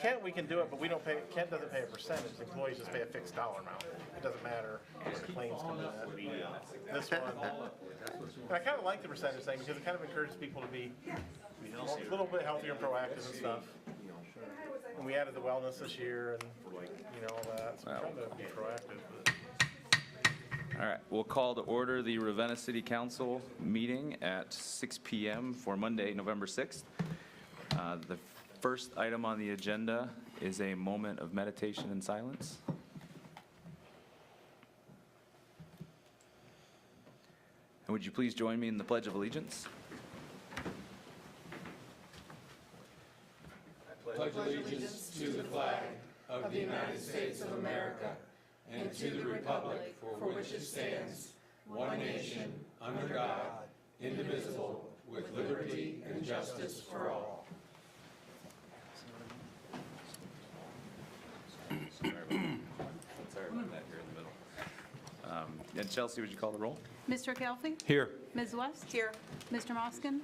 Kent, we can do it, but we don't pay, Kent doesn't pay a percentage, the employees just pay a fixed dollar amount. It doesn't matter if the claims come in. This one, and I kind of like the percentage thing because it kind of encourages people to be a little bit healthier and proactive and stuff. And we added the wellness this year and, all that, so we're trying to be proactive. But. All right, we'll call to order the Ravenna City Council meeting at 6 p.m. for Monday, November 6th. The first item on the agenda is a moment of meditation and silence. And would you please join me in the Pledge of Allegiance? I pledge allegiance to the flag of the United States of America and to the republic for which it stands, one nation, under God, indivisible, with liberty and justice for all. Sorry about that here in the middle. And Chelsea, would you call the roll? Mr. Kelfi? Here. Ms. West? Here. Mr. Moskin?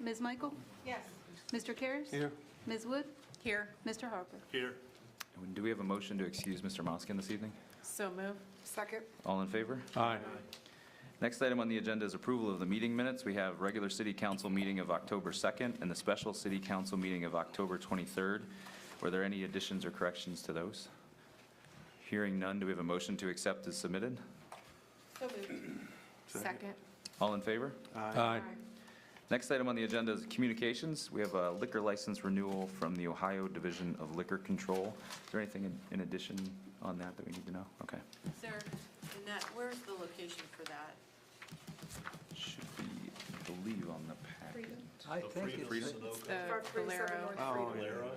Ms. Michael? Yes. Mr. Karas? Here. Ms. Wood? Here. Mr. Harper? Here. And do we have a motion to excuse Mr. Moskin this evening? So move. Second. All in favor? Aye. Next item on the agenda is approval of the meeting minutes. We have regular city council meeting of October 2nd and the special city council meeting of October 23rd. Were there any additions or corrections to those? Hearing none, do we have a motion to accept as submitted? So moved. Second. All in favor? Aye. Next item on the agenda is communications. We have a liquor license renewal from the Ohio Division of Liquor Control. Is there anything in addition on that we need to know? Okay. Sir, Annette, where's the location for that? Should be, I believe, on the packet. I think it's The Valero.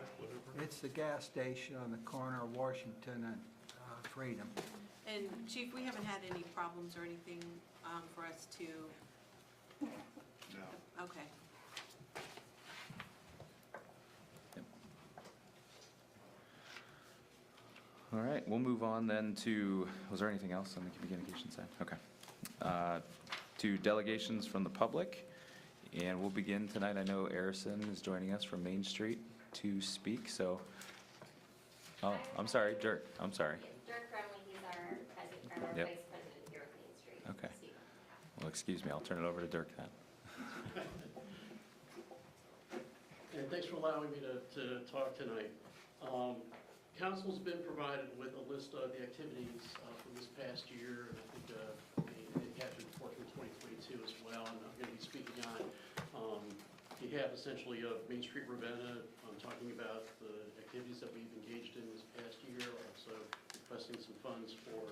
it's the gas station on the corner of Washington and Freedom. And Chief, we haven't had any problems or anything for us to? No. Okay. All right, we'll move on then to, was there anything else on the communication side? Okay. To delegations from the public. And we'll begin tonight. I know Arison is joining us from Main Street to speak, so. Oh, I'm sorry, Dirk, I'm sorry. Dirk Brumley, he's our Yep. vice president here at Main Street. Okay. Steve. Well, excuse me, I'll turn it over to Dirk then. And thanks for allowing me to talk tonight. Council's been provided with a list of the activities from this past year, and I think they captured the report from 2022 as well, and I'm going to be speaking on behalf essentially of Main Street Ravenna. I'm talking about the activities that we've engaged in this past year, also requesting some funds for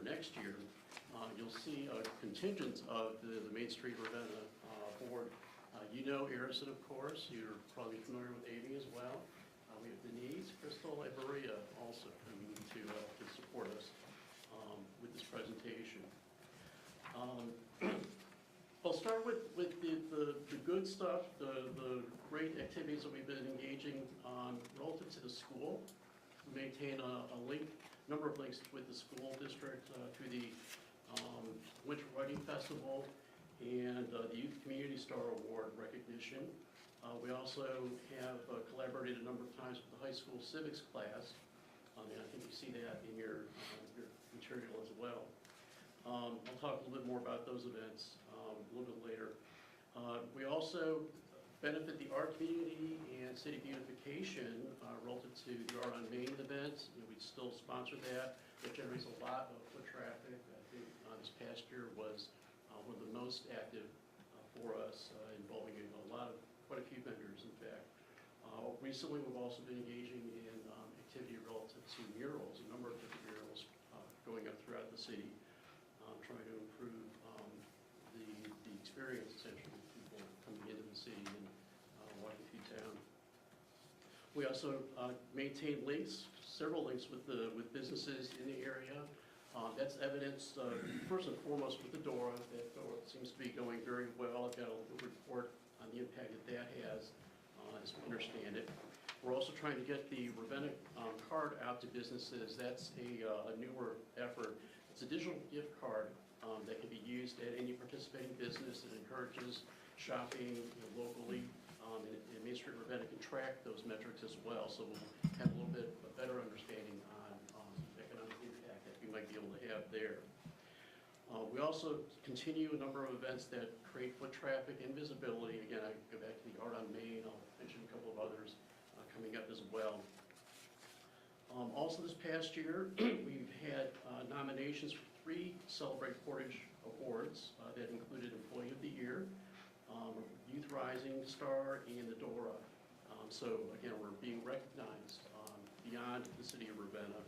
next year. You'll see a contingent of the Main Street Ravenna board. You know Arison, of course. You're probably familiar with Amy as well. We have Denise, Crystal, and Maria also coming to support us with this presentation. I'll start with the good stuff, the great activities that we've been engaging relative to the school. We maintain a number of links with the school district through the Winter Writing Festival and the Youth Community Star Award recognition. We also have collaborated a number of times with the high school civics class, and I think you see that in your material as well. I'll talk a little bit more about those events a little bit later. We also benefit the art community and city beautification relative to the Art on Main event. We still sponsor that. It generates a lot of foot traffic. I think this past year was one of the most active for us, involving quite a few vendors, in fact. Recently, we've also been engaging in activity relative to murals, a number of different murals going up throughout the city, trying to improve the experience, essentially, of people coming into the city and walking through town. We also maintain links, several links with businesses in the area. That's evidenced, first and foremost, with the DORA. That DORA seems to be going very well. I've got a report on the impact that has, as we understand it. We're also trying to get the Ravenna card out to businesses. That's a newer effort. It's a digital gift card that can be used at any participating business. It encourages shopping locally and Main Street Ravenna can track those metrics as well, so we'll have a little bit a better understanding on economic impact that we might be able to have there. We also continue a number of events that create foot traffic and visibility. Again, I go back to the Art on Main. I'll mention a couple of others coming up as well. Also this past year, we've had nominations for 3 Celebrate Portage Awards that included Employee of the Year, Youth Rising Star, and the Dora. So again, we're being recognized beyond the city of Ravenna.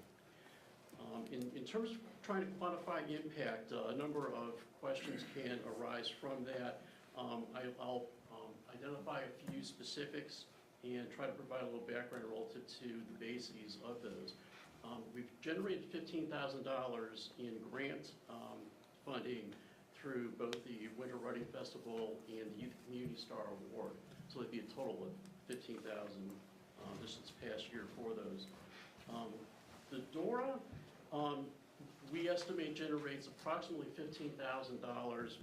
In terms of trying to quantify impact, a number of questions can arise from that. I'll identify a few specifics and try to provide a little background relative to the bases of those. We've generated $15,000 in grant funding through both the Winter Running Festival and the Youth Community Star Award. So it'd be a total of $15,000 this past year for those. The Dora, we estimate generates approximately $15,000.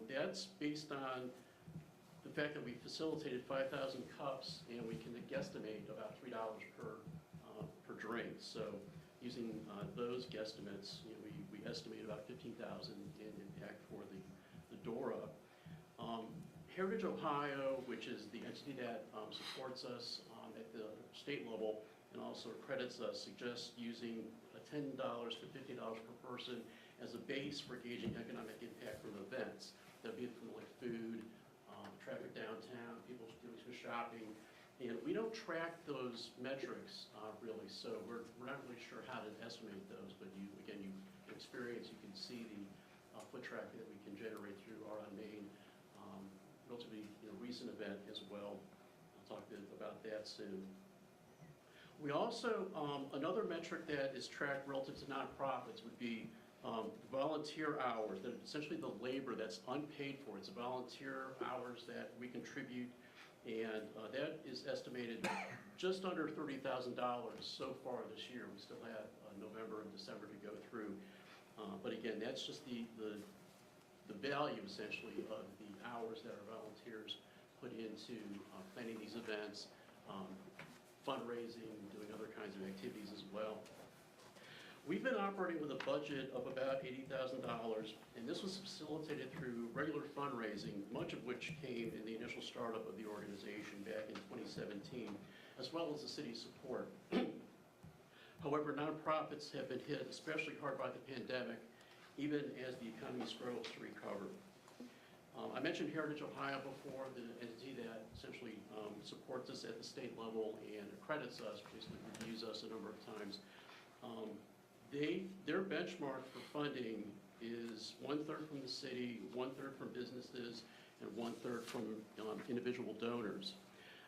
That's based on the fact that we facilitated 5,000 cups, and we can guesstimate about $3 per drink. So using those guesstimates, we estimate about $15,000 in impact for the Dora. Heritage Ohio, which is the entity that supports us at the state level and also credits us, suggests using $10 to $50 per person as a base for gauging economic impact from events. That would be from like food, traffic downtown, people doing some shopping. And we don't track those metrics really, so we're not really sure how to estimate those, but you experience, you can see the foot traffic that we can generate through Art on Main. Relatively recent event as well. I'll talk a bit about that soon. We also, another metric that is tracked relative to nonprofits would be volunteer hours, that essentially the labor that's unpaid for. It's volunteer hours that we contribute, and that is estimated just under $30,000 so far this year. We still have November and December to go through. But again, that's just the value essentially of the hours that our volunteers put into planning these events, fundraising, doing other kinds of activities as well. We've been operating with a budget of about $80,000, and this was facilitated through regular fundraising, much of which came in the initial startup of the organization back in 2017, as well as the city's support. However, nonprofits have been hit especially hard by the pandemic, even as the economy struggles to recover. I mentioned Heritage Ohio before, the entity that essentially supports us at the state level and accredits us, basically reviews us a number of times. Their benchmark for funding is 1/3 from the city, 1/3 from businesses, and 1/3 from individual donors.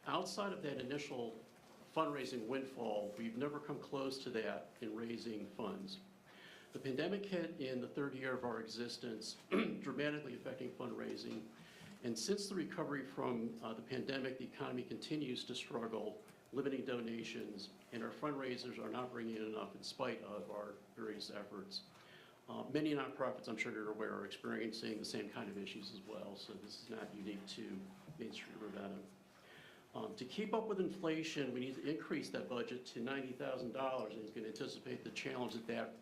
Outside of that initial fundraising windfall, we've never come close to that in raising funds. The pandemic hit in the 3rd year of our existence, dramatically affecting fundraising. And since the recovery from the pandemic, the economy continues to struggle, limiting donations, and our fundraisers are not bringing in enough in spite of our various efforts. Many nonprofits, I'm sure you're aware, are experiencing the same kind of issues as well, so this is not unique to Main Street Ravenna. To keep up with inflation, we need to increase that budget to $90,000, and you can anticipate the challenge that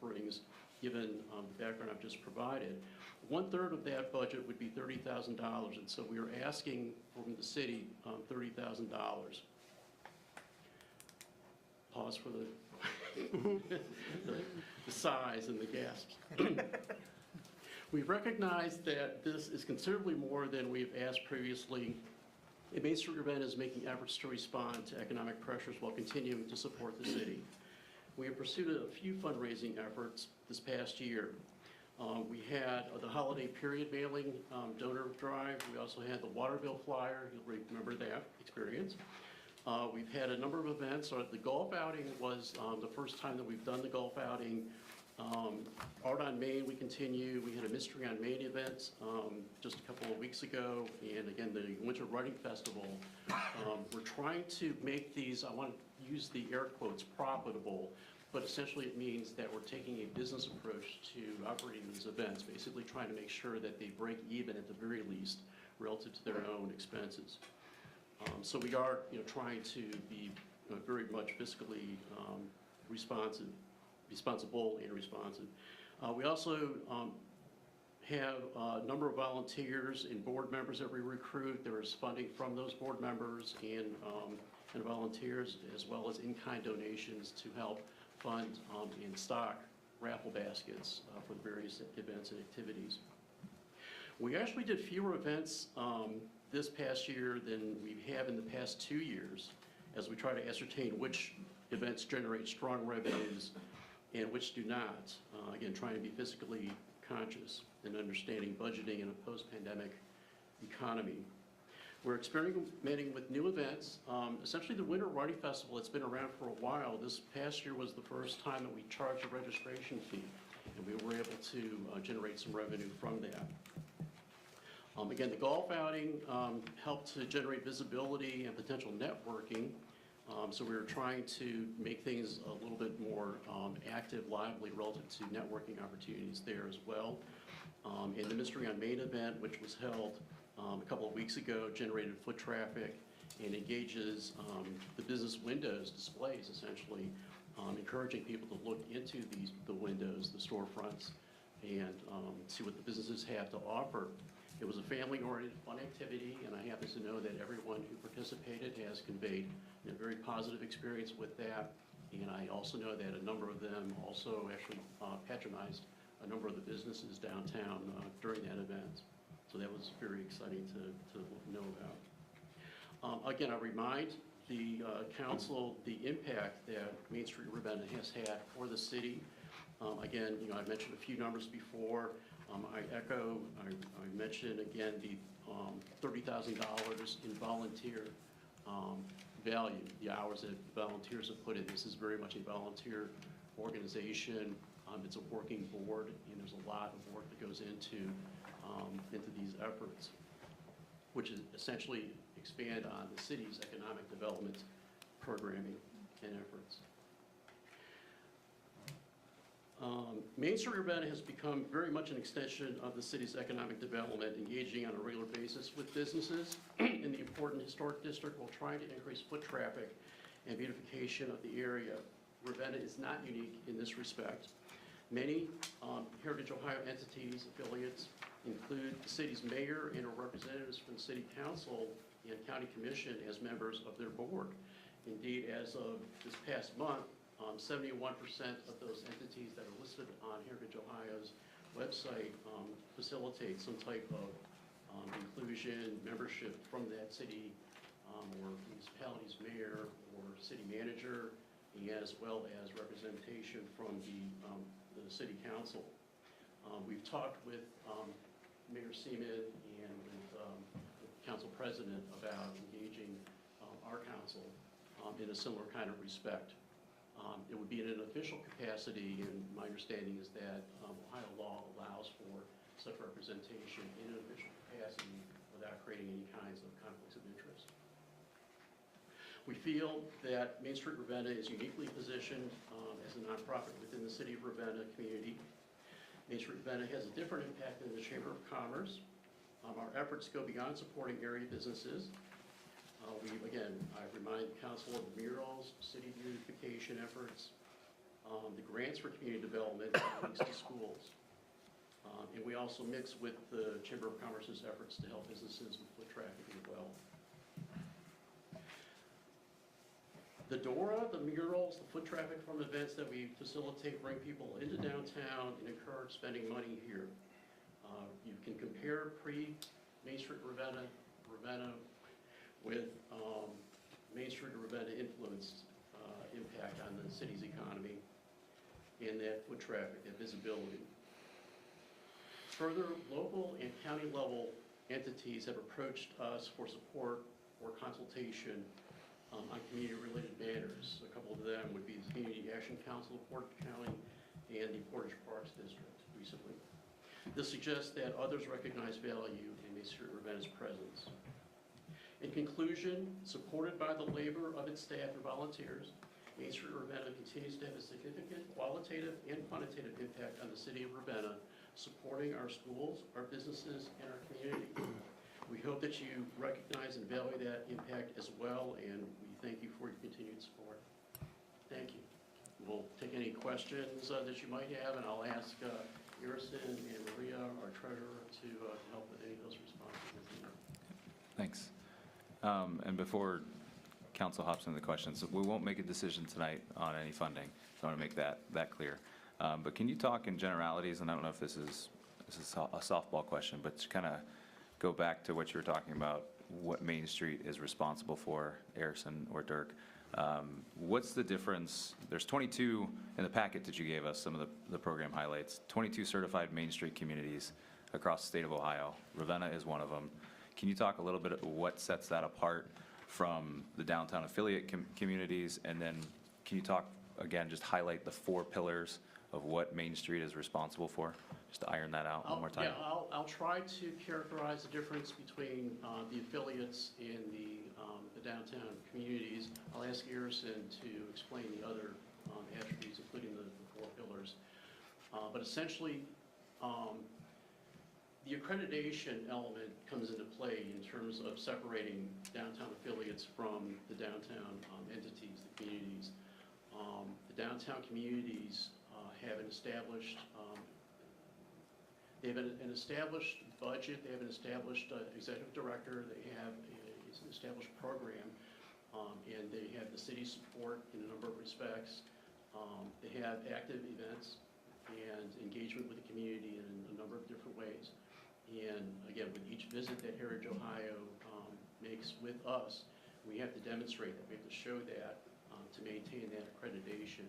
brings, given the background I've just provided. 1/3 of that budget would be $30,000, and so we are asking from the city $30,000. Pause for the sighs and the gasps. We recognize that this is considerably more than we've asked previously. And Main Street Ravenna is making efforts to respond to economic pressures while continuing to support the city. We have pursued a few fundraising efforts this past year. We had the holiday period mailing donor drive. We also had the water bill flyer. You'll remember that experience. We've had a number of events. The golf outing was the first time that we've done the golf outing. Art on Main, we continue. We had a Mystery on Main event just a couple of weeks ago, and again, the Winter Running Festival. We're trying to make these, I want to use the air quotes, profitable, but essentially it means that we're taking a business approach to operating these events, basically trying to make sure that they break even at the very least relative to their own expenses. So we are, trying to be very much fiscally responsible and responsive. We also have a number of volunteers and board members that we recruit. There is funding from those board members and volunteers, as well as in-kind donations to help fund and stock raffle baskets for the various events and activities. We actually did fewer events this past year than we have in the past 2 years, as we try to ascertain which events generate strong revenues and which do not. Again, trying to be fiscally conscious and understanding budgeting in a post-pandemic economy. We're experimenting with new events. Essentially, the Winter Running Festival, it's been around for a while. This past year was the first time that we charged a registration fee, and we were able to generate some revenue from that. Again, the golf outing helped to generate visibility and potential networking. So we were trying to make things a little bit more active, lively relative to networking opportunities there as well. And the Mystery on Main event, which was held a couple of weeks ago, generated foot traffic and engages the business windows displays, essentially, encouraging people to look into the windows, the storefronts, and see what the businesses have to offer. It was a family-oriented, fun activity, and I happen to know that everyone who participated has conveyed a very positive experience with that. And I also know that a number of them also actually patronized a number of the businesses downtown during that event. So that was very exciting to know about. Again, I remind the council the impact that Main Street Ravenna has had for the city. Again, I mentioned a few numbers before. I mentioned again the $30,000 in volunteer value, the hours that volunteers have put in. This is very much a volunteer organization. It's a working board, and there's a lot of work that goes into these efforts, which is essentially expand on the city's economic development programming and efforts. Main Street Ravenna has become very much an extension of the city's economic development, engaging on a regular basis with businesses in the important historic district while trying to increase foot traffic and beautification of the area. Ravenna is not unique in this respect. Many Heritage Ohio entities, affiliates, include the city's mayor and representatives from the city council and county commission as members of their board. Indeed, as of this past month, 71% of those entities that are listed on Heritage Ohio's website facilitate some type of inclusion, membership from that city or municipality's mayor or city manager, as well as representation from the city council. We've talked with Mayor Seaman and with the council president about engaging our council in a similar kind of respect. It would be in an official capacity, and my understanding is that Ohio law allows for such representation in an official capacity without creating any kinds of conflicts of interest. We feel that Main Street Ravenna is uniquely positioned as a nonprofit within the city of Ravenna community. Main Street Ravenna has a different impact than the Chamber of Commerce. Our efforts go beyond supporting area businesses. I remind the council of the murals, city beautification efforts, the grants for community development, links to schools. And we also mix with the Chamber of Commerce's efforts to help businesses with foot traffic as well. The DORA, the murals, the foot traffic from events that we facilitate bring people into downtown and encourage spending money here. You can compare pre-Main Street Ravenna with Main Street Ravenna influenced impact on the city's economy and that foot traffic, that visibility. Further, local and county level entities have approached us for support or consultation on community-related matters. A couple of them would be the Community Action Council of Portage County and the Portage Parks District recently. This suggests that others recognize value in Main Street Ravenna's presence. In conclusion, supported by the labor of its staff and volunteers, Main Street Ravenna continues to have a significant qualitative and quantitative impact on the city of Ravenna, supporting our schools, our businesses, and our community. We hope that you recognize and value that impact as well, and we thank you for your continued support. Thank you. We'll take any questions that you might have, and I'll ask Harrison and Maria, our treasurer, to help with any of those responses. Thanks. And before council hops into the questions, we won't make a decision tonight on any funding, so I want to make that clear. But can you talk in generalities, and I don't know if this is a softball question, but to kind of go back to what you were talking about, what Main Street is responsible for, Harrison or Dirk. What's the difference? There's 22 in the packet that you gave us, some of the program highlights, 22 certified Main Street communities across the state of Ohio. Ravenna is one of them. Can you talk a little bit about what sets that apart from the downtown affiliate communities? And then can you talk, again, just highlight the 4 pillars of what Main Street is responsible for? Just to iron that out one more time. Yeah, I'll try to characterize the difference between the affiliates and the downtown communities. I'll ask Harrison to explain the other attributes, including the 4 pillars. But essentially, the accreditation element comes into play in terms of separating downtown affiliates from the downtown entities, the communities. The downtown communities have an established they have an established budget, they have an established executive director, they have an established program, and they have the city's support in a number of respects. They have active events and engagement with the community in a number of different ways. And again, with each visit that Heritage Ohio makes with us, we have to demonstrate that, we have to show that to maintain that accreditation.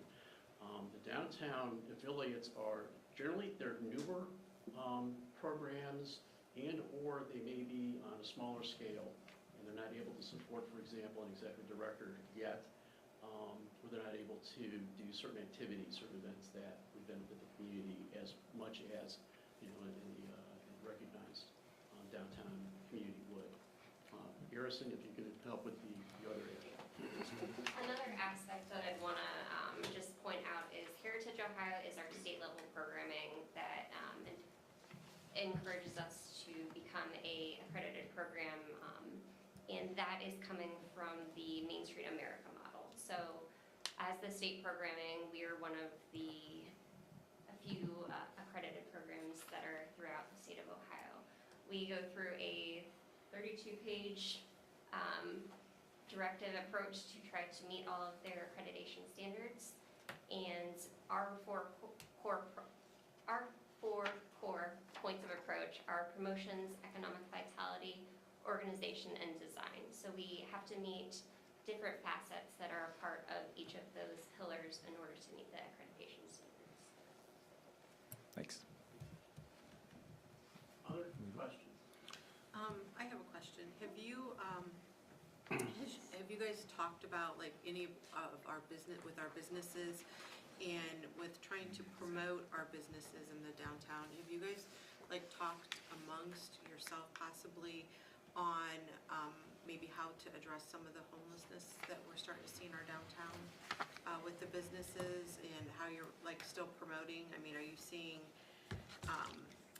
The downtown affiliates are generally, they're newer programs, and or they may be on a smaller scale, and they're not able to support, for example, an executive director yet, or they're not able to do certain activities, certain events that would benefit the community as much as, you know, in the recognized downtown community would. Harrison, if you could help with the other area. Another aspect that I'd want to just point out is Heritage Ohio is our state level programming that encourages us to become a accredited program, and that is coming from the Main Street America model. So as the state programming, we are one of a few accredited programs that are throughout the state of Ohio. We go through a 32-page directive approach to try to meet all of their accreditation standards, and our four core points of approach are promotions, economic vitality, organization, and design. So we have to meet different facets that are a part of each of those pillars in order to meet the accreditation standards. Thanks. Other questions? I have a question. Have you guys talked about like any of our businesses and with trying to promote our businesses in the downtown? Have you guys like talked amongst yourself possibly on maybe how to address some of the homelessness that we're starting to see in our downtown with the businesses, and how you're like still promoting? I mean, are you seeing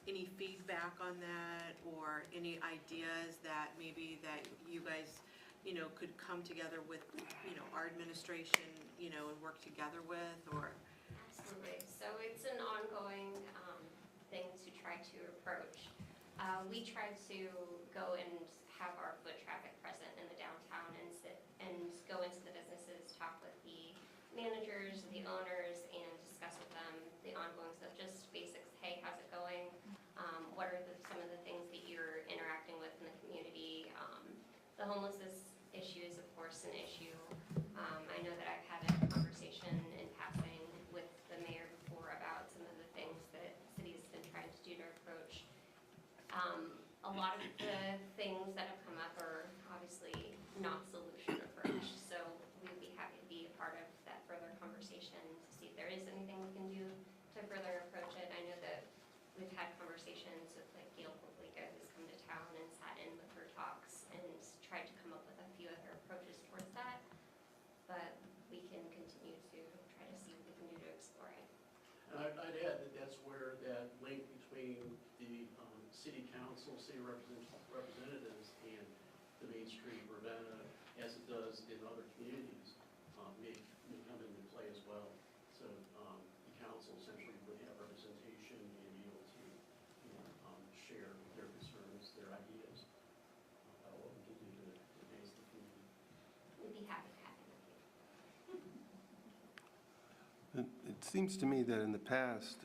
any feedback on that, or any ideas that maybe that you guys, you know, could come together with, you know, our administration, you know, and work together with, or? Absolutely. So it's an ongoing thing to try to approach. We try to go and have our foot traffic present in the downtown and go into the businesses, talk with the managers, the owners, and discuss with them the ongoing stuff, just basics. Hey, how's it going? What are some of the things that you're interacting with in the community? The homelessness issue is, of course, an issue. I know that I've had a conversation in passing with the mayor before about some of the things that the city has been trying to do to approach. A lot of the things that have come up are obviously not solution approach, so we would be happy to be a part of that further conversation to see if there is anything we can do to further approach it. I know that we've had conversations with like Gail Poplica, who's come to town and sat in with her talks and tried to come up with a few other approaches towards that, but we can continue to try to see what we can do to explore it. And I'd add that that's where that link between the city council, city representatives, share their concerns, their ideas about what we can do to advance the community. We'd be happy to have you. It seems to me that in the past,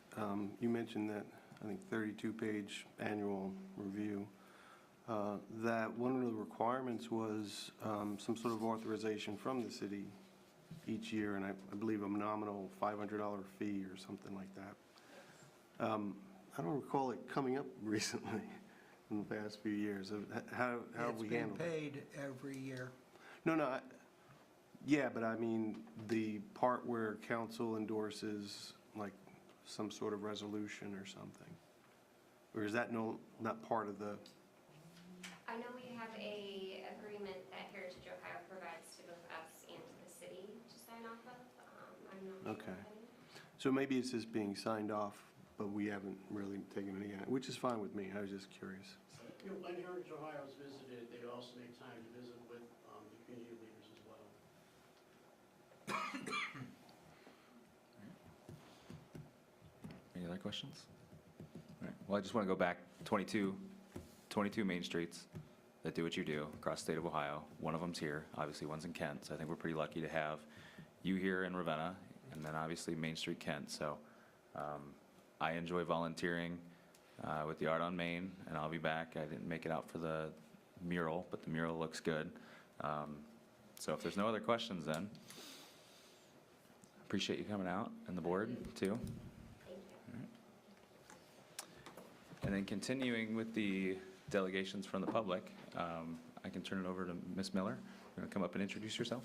you mentioned that, I think, 32-page annual review, that one of the requirements was some sort of authorization from the city each year, and I believe a nominal $500 fee or something like that. I don't recall it coming up recently in the past few years. How have we handled it? It's been paid every year. No, yeah, but I mean, the part where council endorses, like, some sort of resolution or something? Or is that not part of the, I know we have a agreement that Heritage Ohio provides to both us and to the city to sign off of. I'm not sure. Okay. of any. so maybe it's just being signed off, but we haven't really taken any, which is fine with me, I was just curious. You know, when Heritage Ohio is visited, they also make time to visit with the community leaders as well. Any other questions? All right. Well, I just want to go back 22 main streets that do what you do across the state of Ohio. One of them's here, obviously one's in Kent, so I think we're pretty lucky to have you here in Ravenna, and then obviously Main Street Kent. So I enjoy volunteering with the Art on Main, and I'll be back. I didn't make it out for the mural, but the mural looks good. So if there's no other questions then, appreciate you coming out, and the board too. Thank you. And then continuing with the delegations from the public, I can turn it over to Ms. Miller. You're going to come up and introduce yourself.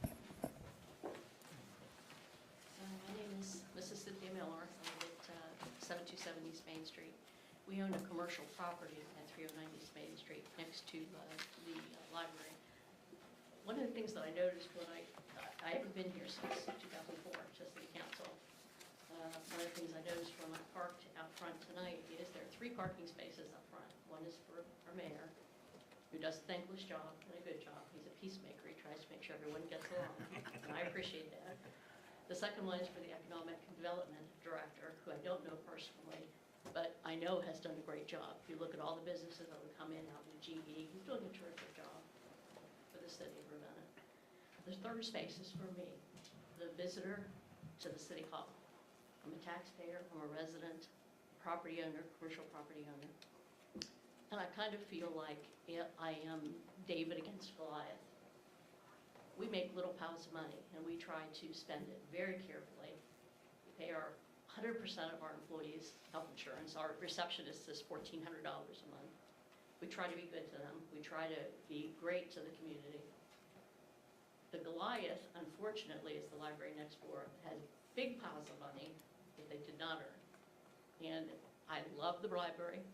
My name is Mrs. Cynthia Miller. I live at 727 East Main Street. We own a commercial property at 309 East Main Street next to the library. One of the things that I noticed when I haven't been here since 2004, to city council. One of the things I noticed when I parked out front tonight is there are 3 parking spaces up front. One is for our mayor, who does a thankless job and a good job. He's a peacemaker. He tries to make sure everyone gets along, and I appreciate that. The second one is for the economic development director, who I don't know personally, but I know has done a great job. If you look at all the businesses that would come in out of GE, he's doing a terrific job for the city of Ravenna. The third space is for me, the visitor to the city hall. I'm a taxpayer, I'm a resident, property owner, commercial property owner. And I kind of feel like I am David against Goliath. We make little piles of money and we try to spend it very carefully. We pay 100% of our employees health insurance. Our receptionist is $1,400 a month. We try to be good to them. We try to be great to the community. The Goliath, unfortunately, is the library next door, has big piles of money that they did not earn. And I love the library.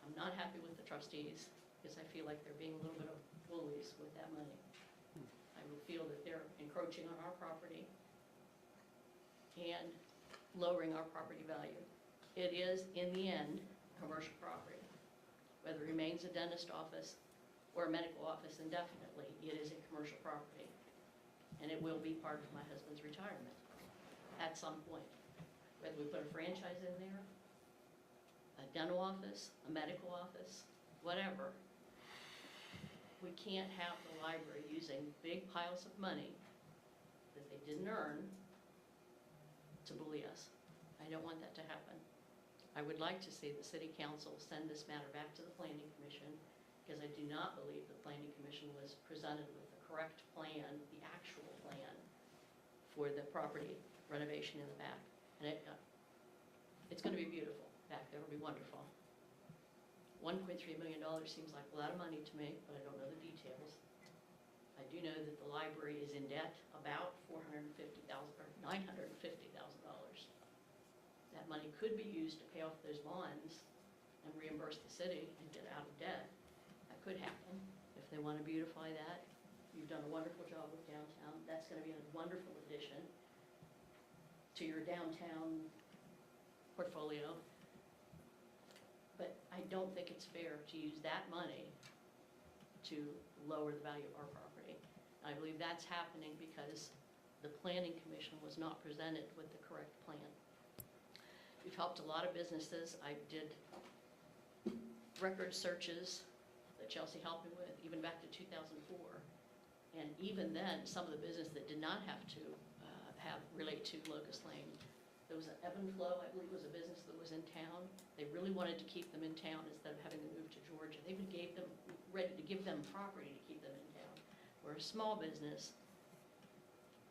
I'm not happy with the trustees because I feel like they're being a little bit of bullies with that money. I feel that they're encroaching on our property and lowering our property value. It is, in the end, commercial property. Whether it remains a dentist office or a medical office indefinitely, it is a commercial property. And it will be part of my husband's retirement at some point. Whether we put a franchise in there, a dental office, a medical office, whatever, we can't have the library using big piles of money that they didn't earn to bully us. I don't want that to happen. I would like to see the city council send this matter back to the planning commission, because I do not believe the planning commission was presented with the correct plan, the actual plan for the property renovation in the back. And it's going to be beautiful back there. It'll be wonderful. $1.3 million seems like a lot of money to me, but I don't know the details. I do know that the library is in debt about $450,000 or $950,000. That money could be used to pay off those bonds and reimburse the city and get out of debt. That could happen if they want to beautify that. You've done a wonderful job with downtown. That's going to be a wonderful addition to your downtown portfolio. But I don't think it's fair to use that money to lower the value of our property. I believe that's happening because the planning commission was not presented with the correct plan. We've helped a lot of businesses. I did record searches that Chelsea helped me with, even back to 2004. And even then, some of the business that did not have to relate to Locust Lane. There was an Ebb and Flow, I believe, was a business that was in town. They really wanted to keep them in town instead of having them move to Georgia. They even ready to give them property to keep them in town. We're a small business,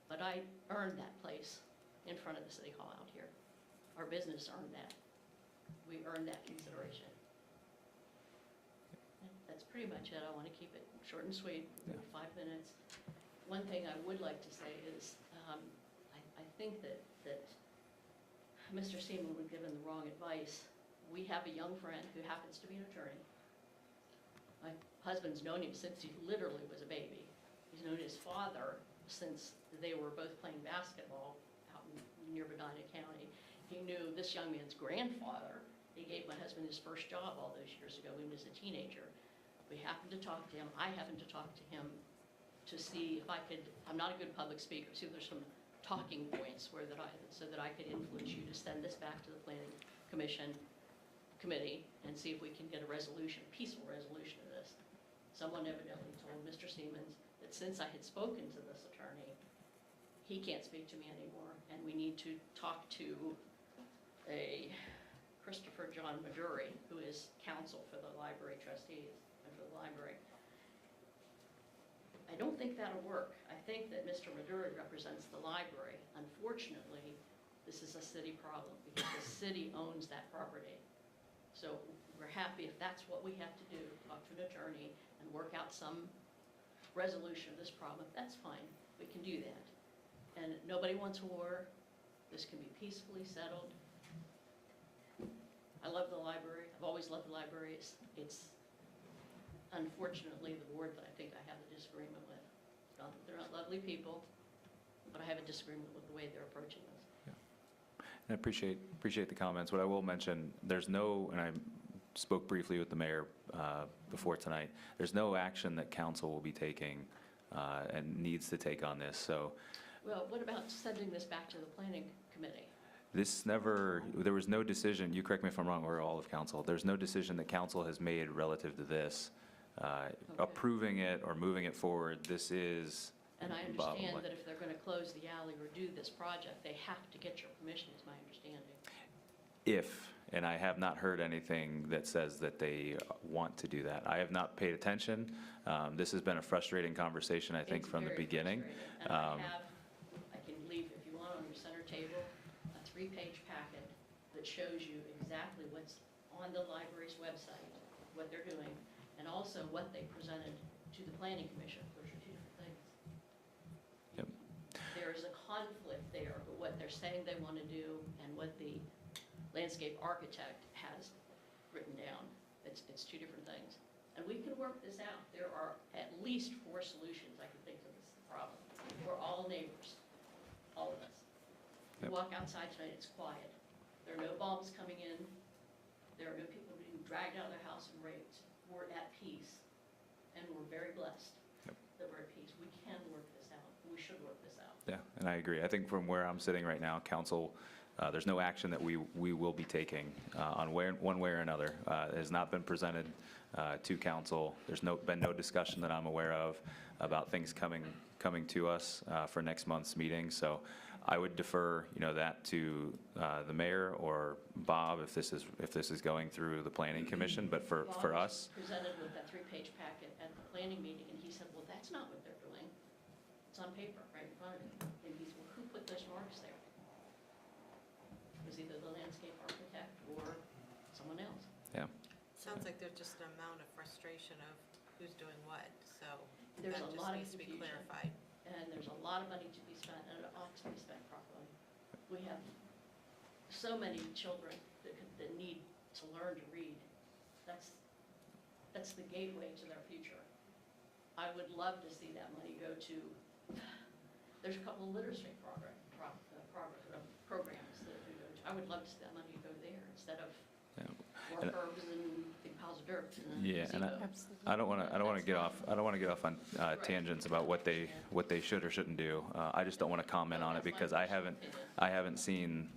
but I earned that place in front of the City Hall out here. Our business earned that. We earned that consideration. That's pretty much it. I want to keep it short and sweet, 5 minutes. One thing I would like to say is, I think that Mr. Seaman would give him the wrong advice. We have a young friend who happens to be an attorney. My husband's known him since he literally was a baby. He's known his father since they were both playing basketball out near Medina County. He knew this young man's grandfather. He gave my husband his first job all those years ago when he was a teenager. We happened to talk to him. I happened to talk to him to see if I could, I'm not a good public speaker, see if there's some talking points so that I could influence you to send this back to the Planning Committee and see if we can get a resolution, a peaceful resolution of this. Someone evidently told Mr. Siemens that since I had spoken to this attorney, he can't speak to me anymore, and we need to talk to a Christopher John Maduri, who is counsel for the library trustees and for the library. I don't think that'll work. I think that Mr. Maduri represents the library. Unfortunately, this is a city problem because the city owns that property. So we're happy if that's what we have to do, talk to an attorney and work out some resolution of this problem. That's fine. We can do that. And nobody wants war. This can be peacefully settled. I love the library. I've always loved the library. It's unfortunately the board that I think I have a disagreement with. Not that they're not lovely people, but I have a disagreement with the way they're approaching this. And I appreciate the comments. What I will mention, there's no, and I spoke briefly with the mayor before tonight, there's no action that council will be taking and needs to take on this. So, Well, what about sending this back to the planning committee? there was no decision, you correct me if I'm wrong, or all of council, there's no decision that council has made relative to this. Approving it or moving it forward, this is. And I understand that if they're going to close the alley or do this project, they have to get your permission, is my understanding. And I have not heard anything that says that they want to do that. I have not paid attention. This has been a frustrating conversation, I think, It's from the very beginning. frustrating. And I can leave, if you want, on your center table, a 3-page packet that shows you exactly what's on the library's website, what they're doing, and also what they presented to the planning commission. Those are 2 different things. Yep. There is a conflict there, but what they're saying they want to do and what the landscape architect has written down, it's 2 different things. And we can work this out. There are at least 4 solutions I can think of this problem. We're all neighbors, all of us. You Yep. walk outside tonight, it's quiet. There are no bombs coming in. There are no people being dragged out of their house and raped. We're at peace, and we're very blessed that we're at peace. We can work this out. We should work this out. Yeah, and I agree. I think from where I'm sitting right now, council, there's no action that we will be taking on one way or another. It has not been presented to council. There's been no discussion that I'm aware of about things coming to us for next month's meeting. So I would defer, that to the mayor or Bob if this is going through the planning commission. But for us, Bob was presented with that 3-page packet at the planning meeting, and he said, well, that's not what they're doing. It's on paper right in front of him. And he said, well, who put those marks there? It was either the landscape architect or someone else. yeah. Sounds like there's just an amount of frustration of who's doing what, so There's that a just lot of needs to be confusion. clarified. And there's a lot of money to be spent, and it ought to be spent properly. We have so many children that need to learn to read. That's the gateway to their future. I would love to see that money go to, there's a couple of literacy programs that we go to. I would love to see that money go there instead of more And- curbs and big piles of dirt. Yeah, and I don't want to get off on tangents about what they should or shouldn't do. I just don't want to comment on it because I haven't seen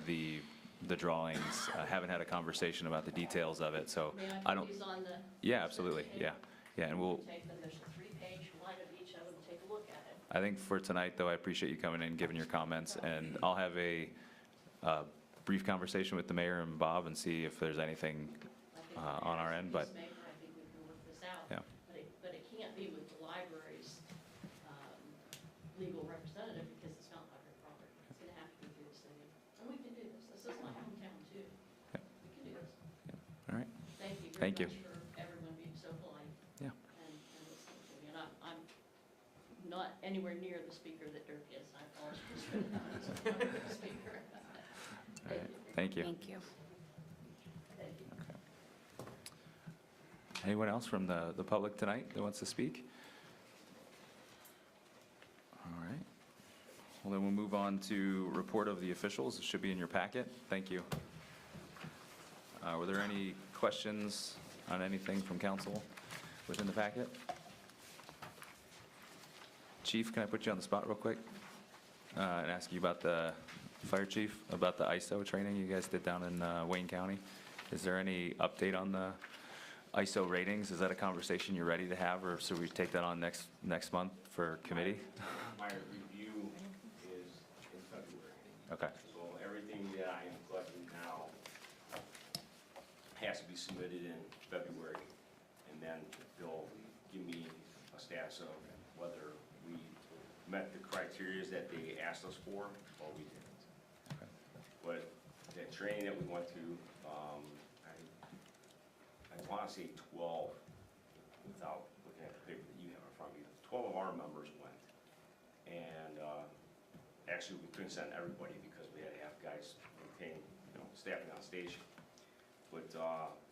the the drawings. Haven't had a conversation about the details of it, so May I I don't, put these on the? yeah, absolutely, yeah. Yeah, and we'll, Take them, there's a 3-page one of each of them, take a look at it. I think for tonight, though, I appreciate you coming in, giving your comments, and I'll have a brief conversation with the mayor and Bob and see if there's anything on our end, but, I think we can work this out. yeah. But it can't be with the library's legal representative because it's not library property. It's going to have to be through the city. And we can do this. This is my hometown too. Yeah. We can do this. All right, Thank you Thank very you. much for everyone being so polite. Yeah. And listening to me. And I'm not anywhere near the speaker that Dirk is. I apologize for that. He's a wonderful speaker. all right, thank you. Thank you. Thank you. Okay. Anyone else from the public tonight that wants to speak? All right. Well, then we'll move on to report of the officials. It should be in your packet. Thank you. Were there any questions on anything from council within the packet? Chief, can I put you on the spot real quick? And ask you about the, fire chief, about the ISO training you guys did down in Wayne County? Is there any update on the ISO ratings? Is that a conversation you're ready to have, or should we take that on next month for committee? My review is in February. Okay, So everything that I am collecting now has to be submitted in February. And then they'll give me a status of whether we met the criteria that they asked us for or we didn't. Okay. But the training that we went to, I want to say 12, without looking at the paper that you have in front of you, 12 of our members went. And actually, we couldn't send everybody because we had to have guys maintain, staffing on station. But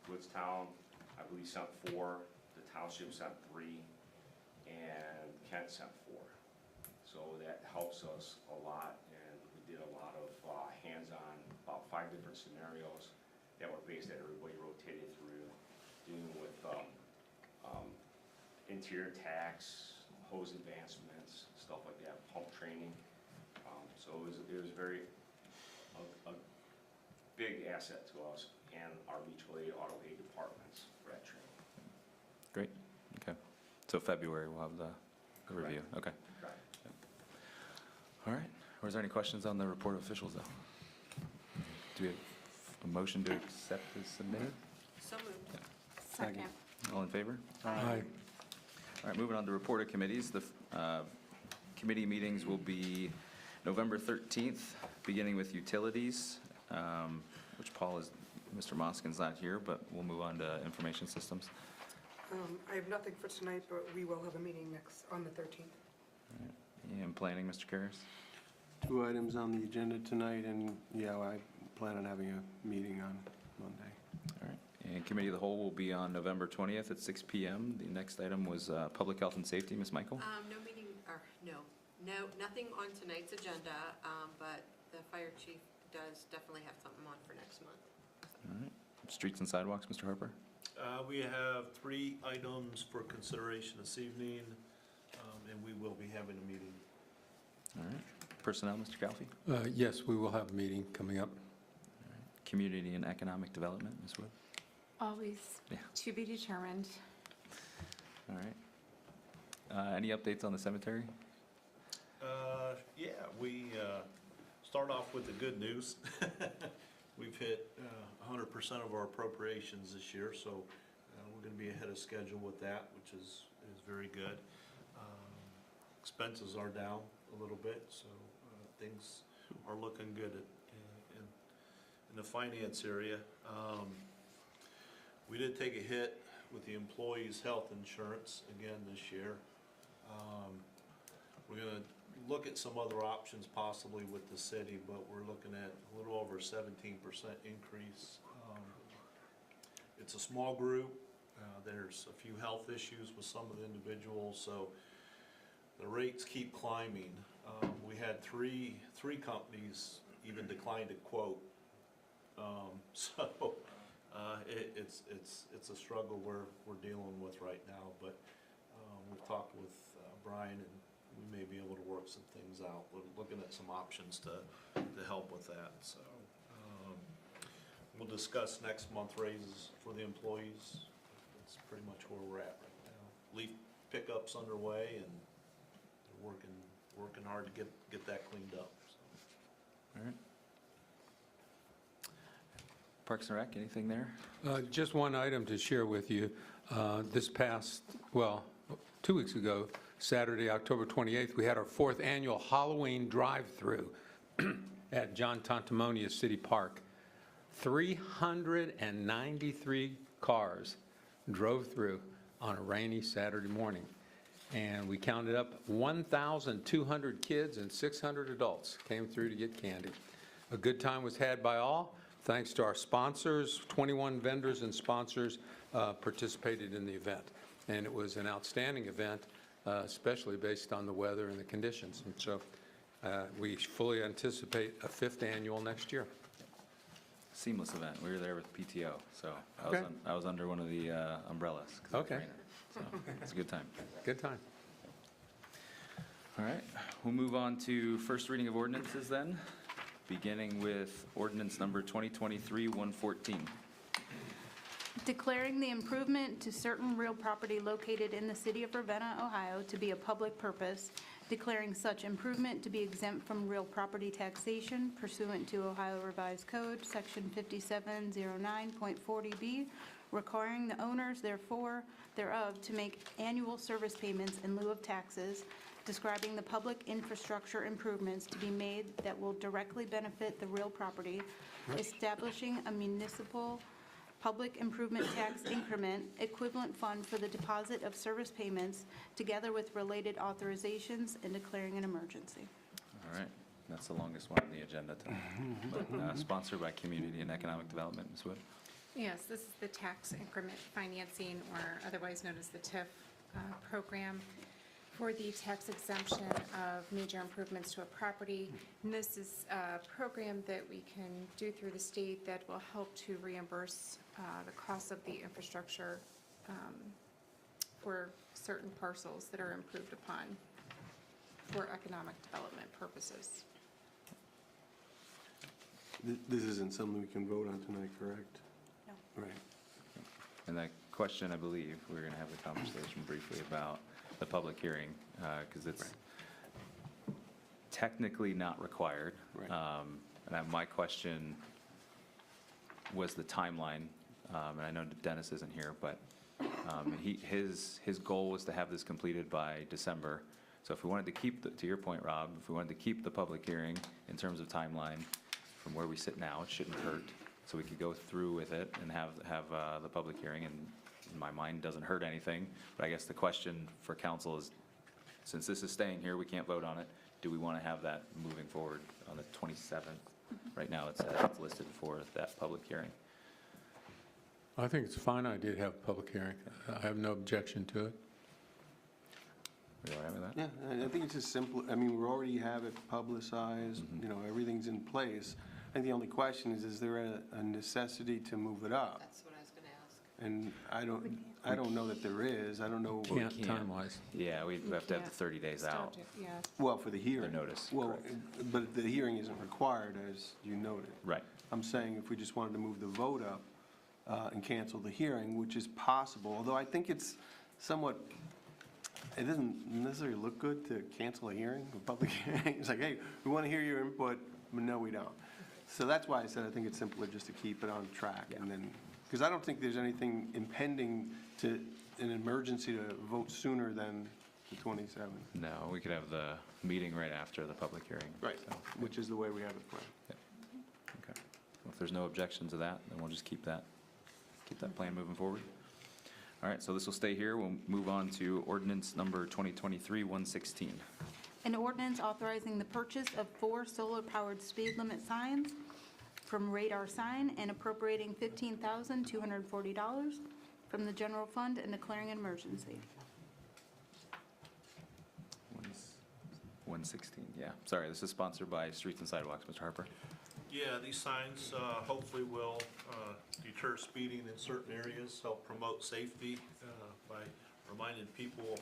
Woodstown, I believe, sent 4, the township sent 3, and Kent sent 4. So that helps us a lot, and we did a lot of hands-on, about 5 different scenarios that were based that everybody rotated through, dealing with interior tax, hose advancements, stuff like that, pump training. So it was very, a big asset to us and our mutual aid, auto aid departments for that training. great, okay. So February, we'll have the review, okay. Correct. All right, was there any questions on the report of officials, though? Do we have a motion to accept as submitted? So moved. Second. All in favor? Aye. All right, moving on to report of committees. The committee meetings will be November 13th, beginning with utilities, which Mr. Moskin's not here, but we'll move on to information systems. I have nothing for tonight, but we will have a meeting on the 13th. All right. And planning, Mr. Karras? 2 items on the agenda tonight, and yeah, I plan on having a meeting on Monday. All right. And committee of the whole will be on November 20th at 6 p.m. The next item was public health and safety. Ms. Michael? No meeting, or nothing on tonight's agenda, but the fire chief does definitely have something on for next month. All right. Streets and sidewalks, Mr. Harper? We have 3 items for consideration this evening, and we will be having a meeting. All right. Personnel, Mr. Calfee? Yes, we will have a meeting coming up. Community and economic development, Ms. Wood? Always Yeah. to be determined. All right. Any updates on the cemetery? Yeah, we start off with the good news. We've hit 100% of our appropriations this year, so we're going to be ahead of schedule with that, which is very good. Expenses are down a little bit, so things are looking good in the finance area. We did take a hit with the employees' health insurance again this year. We're going to look at some other options possibly with the city, but we're looking at a little over 17% increase. It's a small group. There's a few health issues with some of the individuals, so the rates keep climbing. We had three companies even decline to quote. So it's a struggle we're dealing with right now, but we've talked with Brian, and we may be able to work some things out. We're looking at some options to help with that. So we'll discuss next month raises for the employees. That's pretty much where we're at right now. Leaf pickup's underway, and they're working hard to get that cleaned up, so. All right. Parks and Rec, anything there? Just one item to share with you. This past, 2 weeks ago, Saturday, October 28th, we had our 4th annual Halloween drive-through at John Tantamonia City Park. 393 cars drove through on a rainy Saturday morning. And we counted up 1,200 kids and 600 adults came through to get candy. A good time was had by all. Thanks to our sponsors, 21 vendors and sponsors participated in the event. And it was an outstanding event, especially based on the weather and the conditions. And so we fully anticipate a 5th annual next year. Seamless event. We were there with PTO, so Okay. I was under one of the umbrellas. 'cause it was Okay. raining. So it's a good time. Good time. All right, we'll move on to first reading of ordinances then, beginning with ordinance number 2023-114. Declaring the improvement to certain real property located in the city of Ravenna, Ohio to be a public purpose, declaring such improvement to be exempt from real property taxation pursuant to Ohio Revised Code, Section 5709.40B, requiring the owners thereof to make annual service payments in lieu of taxes, describing the public infrastructure improvements to be made that will directly benefit the real property, establishing a municipal public improvement tax increment equivalent fund for the deposit of service payments, together with related authorizations, and declaring an emergency. All right, that's the longest one on the agenda tonight. But, sponsored by Community and Economic Development, Ms. Wood. Yes, this is the tax increment financing, or otherwise known as the TIF program, for the tax exemption of major improvements to a property. And this is a program that we can do through the state that will help to reimburse the cost of the infrastructure for certain parcels that are improved upon for economic development purposes. This isn't something we can vote on tonight, correct? No. Right. And that question, I believe, we're going to have the conversation briefly about the public hearing, because it's technically not required. Right. My question was the timeline, and I know Dennis isn't here, but his goal was to have this completed by December. So if we wanted to keep, to your point, Rob, if we wanted to keep the public hearing in terms of timeline from where we sit now, it shouldn't hurt. So we could go through with it and have the public hearing, and in my mind, doesn't hurt anything. But I guess the question for council is, since this is staying here, we can't vote on it, do we want to have that moving forward on the 27th? Right now, it's listed for that public hearing. I think it's a fine idea to have a public hearing. I have no objection to it. Are you all right with that? Yeah, I think it's just simple. I mean, we already have it publicized, you know, everything's in place. And the only question is there a necessity to move it up? That's what I was gonna ask. And I don't know that there is. I don't know. Can't time-wise. Yeah, we have to have the 30 days out. Yeah. Well, for the hearing. The notice, Well, but the hearing isn't required, as you noted. Right. I'm saying if we just wanted to move the vote up and cancel the hearing, which is possible, although I think it's somewhat, it doesn't necessarily look good to cancel a hearing, a public hearing. It's like, hey, we want to hear your input, but no, we don't. So that's why I said I think it's simpler just to keep it on track, and then, because I don't think there's anything impending to an emergency to vote sooner than the 27th. No, we could have the meeting right after the public hearing. Right, So, which is the way we have it planned. okay. Well, if there's no objection to that, then we'll just keep that plan moving forward. All right, so this will stay here. We'll move on to ordinance number 2023-116. An ordinance authorizing the purchase of 4 solar-powered speed limit signs from Radar Sign and appropriating $15,240 from the general fund and declaring an emergency. 116, yeah. Sorry, this is sponsored by Streets and Sidewalks. Mr. Harper? Yeah, these signs hopefully will deter speeding in certain areas, help promote safety by reminding people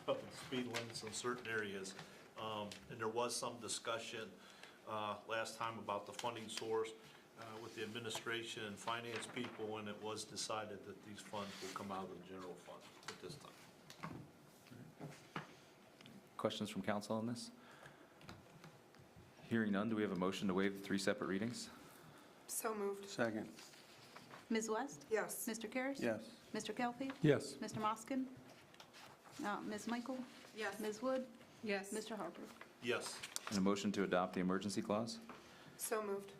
of the speed limits in certain areas. And there was some discussion last time about the funding source. with the administration and finance people, and it was decided that these funds will come out of the general fund at this time. Questions from council on this? Hearing none, do we have a motion to waive the 3 separate readings? So moved. Second. Ms. West? Yes. Mr. Karas? Yes. Mr. Kelly? Yes. Mr. Moskin? Ms. Michael? Yes. Ms. Wood? Yes. Mr. Harper? Yes. And a motion to adopt the emergency clause? So moved.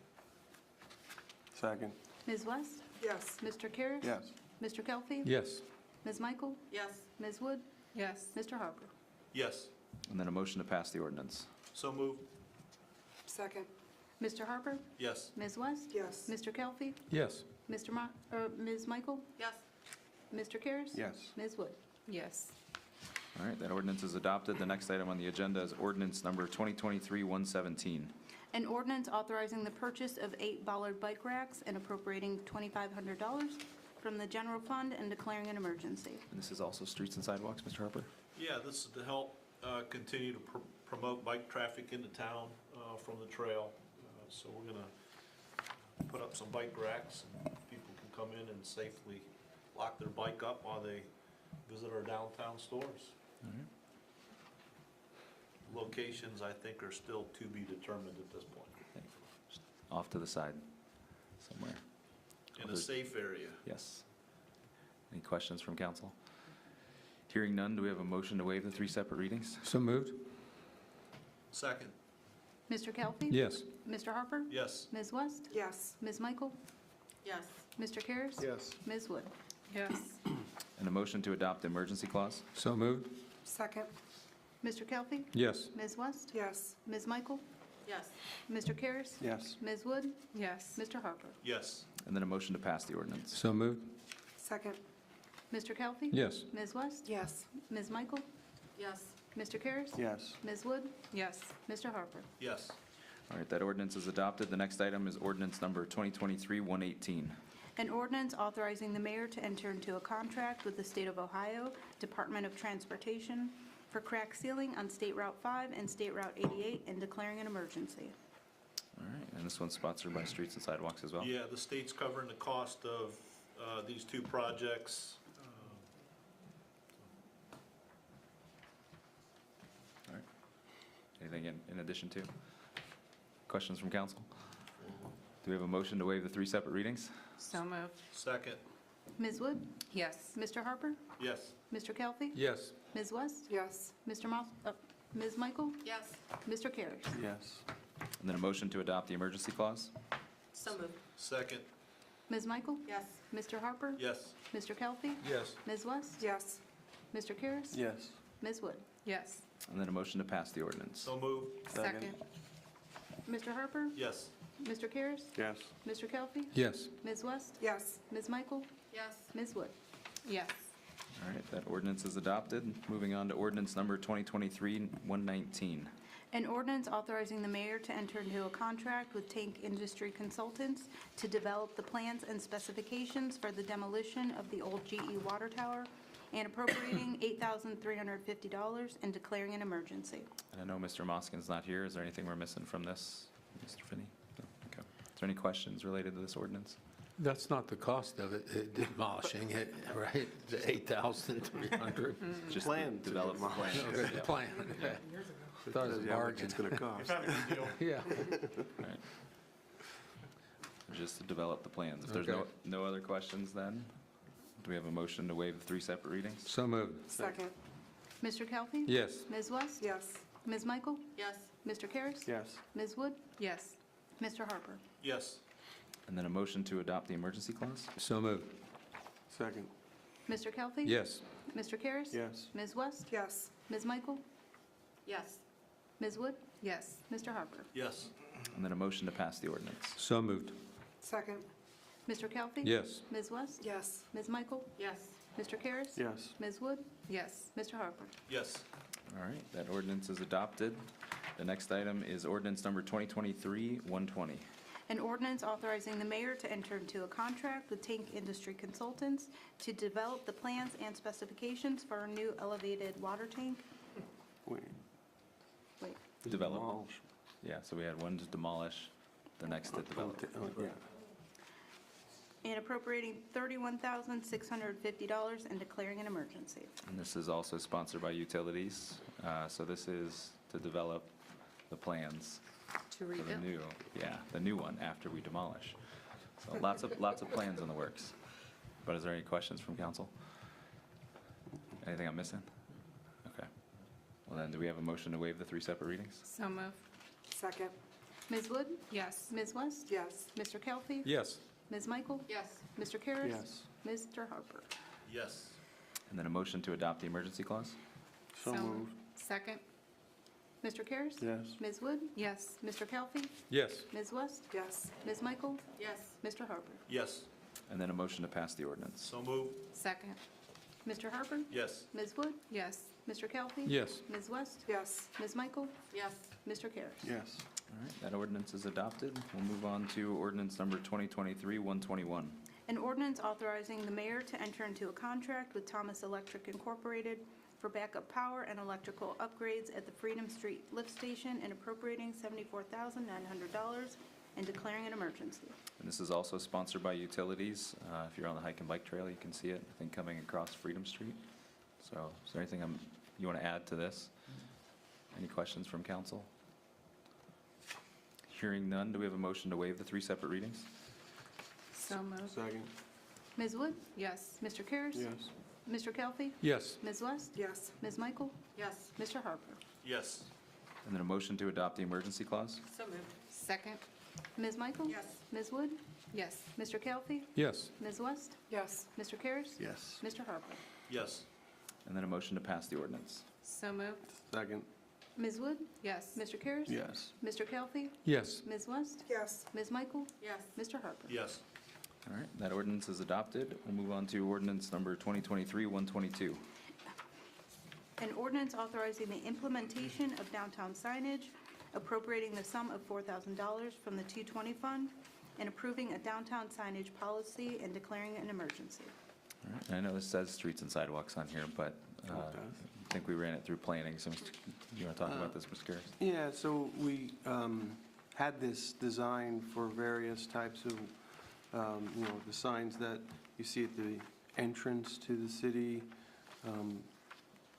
Second. Ms. West? Yes. Mr. Karas? Yes. Mr. Kelly? Yes. Ms. Michael? Yes. Ms. Wood? Yes. Mr. Harper? Yes. And then a motion to pass the ordinance? So moved. Second. Mr. Harper? Yes. Ms. West? Yes. Mr. Kelly? Yes. Ms. Michael? Yes. Mr. Karas? Yes. Ms. Wood? Yes. All right, that ordinance is adopted. The next item on the agenda is ordinance number 2023-117. An ordinance authorizing the purchase of 8 Ballard bike racks and appropriating $2,500 from the general fund and declaring an emergency. And this is also streets and sidewalks, Mr. Harper? Yeah, this is to help continue to promote bike traffic into town from the trail. So we're going to put up some bike racks, and people can come in and safely lock their bike up while they visit our downtown stores. Locations, I think, are still to be determined at this point. Just off to the side somewhere. In a safe area. Yes. Any questions from council? Hearing none, do we have a motion to waive the 3 separate readings? So moved? Second. Mr. Kelly? Yes. Mr. Harper? Yes. Ms. West? Yes. Ms. Michael? Yes. Mr. Karas? Yes. Ms. Wood? Yes. And a motion to adopt the emergency clause? So moved? Second. Mr. Kelly? Yes. Ms. West? Yes. Ms. Michael? Yes. Mr. Karas? Yes. Ms. Wood? Yes. Mr. Harper? Yes. And then a motion to pass the ordinance? So moved? Second. Mr. Kelly? Yes. Ms. West? Yes. Ms. Michael? Yes. Mr. Karas? Yes. Ms. Wood? Yes. Mr. Harper? Yes. All right, that ordinance is adopted. The next item is ordinance number 2023-118. An ordinance authorizing the mayor to enter into a contract with the State of Ohio Department of Transportation for crack sealing on State Route 5 and State Route 88 and declaring an emergency. All right, and this one's sponsored by Streets and Sidewalks as well? Yeah, the state's covering the cost of these 2 projects. All right. Anything in addition to? Questions from council? Do we have a motion to waive the 3 separate readings? So moved. Second. Ms. Wood? Yes. Mr. Harper? Yes. Mr. Kelly? Yes. Ms. West? Yes. Ms. Michael? Yes. Mr. Karas? Yes. And then a motion to adopt the emergency clause? So moved. Second. Ms. Michael? Yes. Mr. Harper? Yes. Mr. Kelly? Yes. Ms. West? Yes. Mr. Karas? Yes. Ms. Wood? Yes. And then a motion to pass the ordinance? So moved. Second. Mr. Harper? Yes. Mr. Karas? Yes. Mr. Kelly? Yes. Ms. West? Yes. Ms. Michael? Yes. Ms. Wood? Yes. All right, that ordinance is adopted. Moving on to ordinance number 2023-119. An ordinance authorizing the mayor to enter into a contract with Tank Industry Consultants to develop the plans and specifications for the demolition of the old GE water tower and appropriating $8,350 and declaring an emergency. And I know Mr. Moskin's not here. Is there anything we're missing from this, Mr. Finney? No? Okay. Is there any questions related to this ordinance? That's not the cost of it, demolishing it, right? The 8,300. Just Plan to develop the demolish. plan. Okay, the plan, okay. Thought it was a Yeah, how much bargain. it's going to cost. Yeah. Right. Just to develop the plans. If there's Okay. no other questions then, do we have a motion to waive the 3 separate readings? So moved? Second. Mr. Kelly? Yes. Ms. West? Yes. Ms. Michael? Yes. Mr. Karas? Yes. Ms. Wood? Yes. Mr. Harper? Yes. And then a motion to adopt the emergency clause? So moved? Second. Mr. Kelly? Yes. Mr. Karas? Yes. Ms. West? Yes. Ms. Michael? Yes. Ms. Wood? Yes. Mr. Harper? Yes. And then a motion to pass the ordinance? So moved? Second. Mr. Kelly? Yes. Ms. West? Yes. Ms. Michael? Yes. Mr. Karas? Yes. Ms. Wood? Yes. Mr. Harper? Yes. All right, that ordinance is adopted. The next item is ordinance number 2023-120. An ordinance authorizing the mayor to enter into a contract with Tank Industry Consultants to develop the plans and specifications for a new elevated water tank. Wait. Wait, Develop. Demolish. Yeah, so we had one to demolish the next to develop. Yeah. And appropriating $31,650 and declaring an emergency. And this is also sponsored by Utilities. So this is to develop the plans To for the rebuild. the new one after we demolish. So lots of plans in the works. But is there any questions from council? Anything I'm missing? Okay. Well then, do we have a motion to waive the 3 separate readings? So moved. Second, Ms. Wood? Yes. Ms. West? yes. Mr. Kelly? Yes. Ms. Michael? Yes. Mr. Karas? Yes. Mr. Harper? Yes. And then a motion to adopt the emergency clause? So moved. Second. Mr. Karas? Yes. Ms. Wood? Yes. Mr. Kelly? Yes. Ms. West? Yes. Ms. Michael? Yes. Mr. Harper? Yes. And then a motion to pass the ordinance? So moved. Second. Mr. Harper? Yes. Ms. Wood? Yes. Mr. Kelly? Yes. Ms. West? Yes. Ms. Michael? Yes. Mr. Karas? Yes. All right, that ordinance is adopted. We'll move on to ordinance number 2023-121. An ordinance authorizing the mayor to enter into a contract with Thomas Electric Incorporated for backup power and electrical upgrades at the Freedom Street Lift Station and appropriating $74,900 and declaring an emergency. And this is also sponsored by Utilities. If you're on the hike and bike trail, you can see it, I think, coming across Freedom Street. So is there anything you want to add to this? Any questions from council? Hearing none, do we have a motion to waive the 3 separate readings? So moved. Second. Ms. Wood? Yes. Mr. Karas? Yes. Mr. Kelly? Yes. Ms. West? Yes. Ms. Michael? Yes. Mr. Harper? Yes. And then a motion to adopt the emergency clause? So moved. Second. Ms. Michael? Yes. Ms. Wood? Yes. Mr. Kelly? Yes. Ms. West? Yes. Mr. Karas? Yes. Mr. Harper? Yes. And then a motion to pass the ordinance? So moved. Second. Ms. Wood? Yes. Mr. Karas? Yes. Mr. Kelly? Yes. Ms. West? Yes. Ms. Michael? Yes. Mr. Harper? Yes. All right, that ordinance is adopted. We'll move on to ordinance number 2023-122. An ordinance authorizing the implementation of downtown signage, appropriating the sum of $4,000 from the 220 fund, and approving a downtown signage policy and declaring an emergency. All right, and I know this says streets and sidewalks on here, but I think we ran it through planning, so you want to talk about this, Mr. Garris? Yeah, so we had this design for various types of, the signs that you see at the entrance to the city,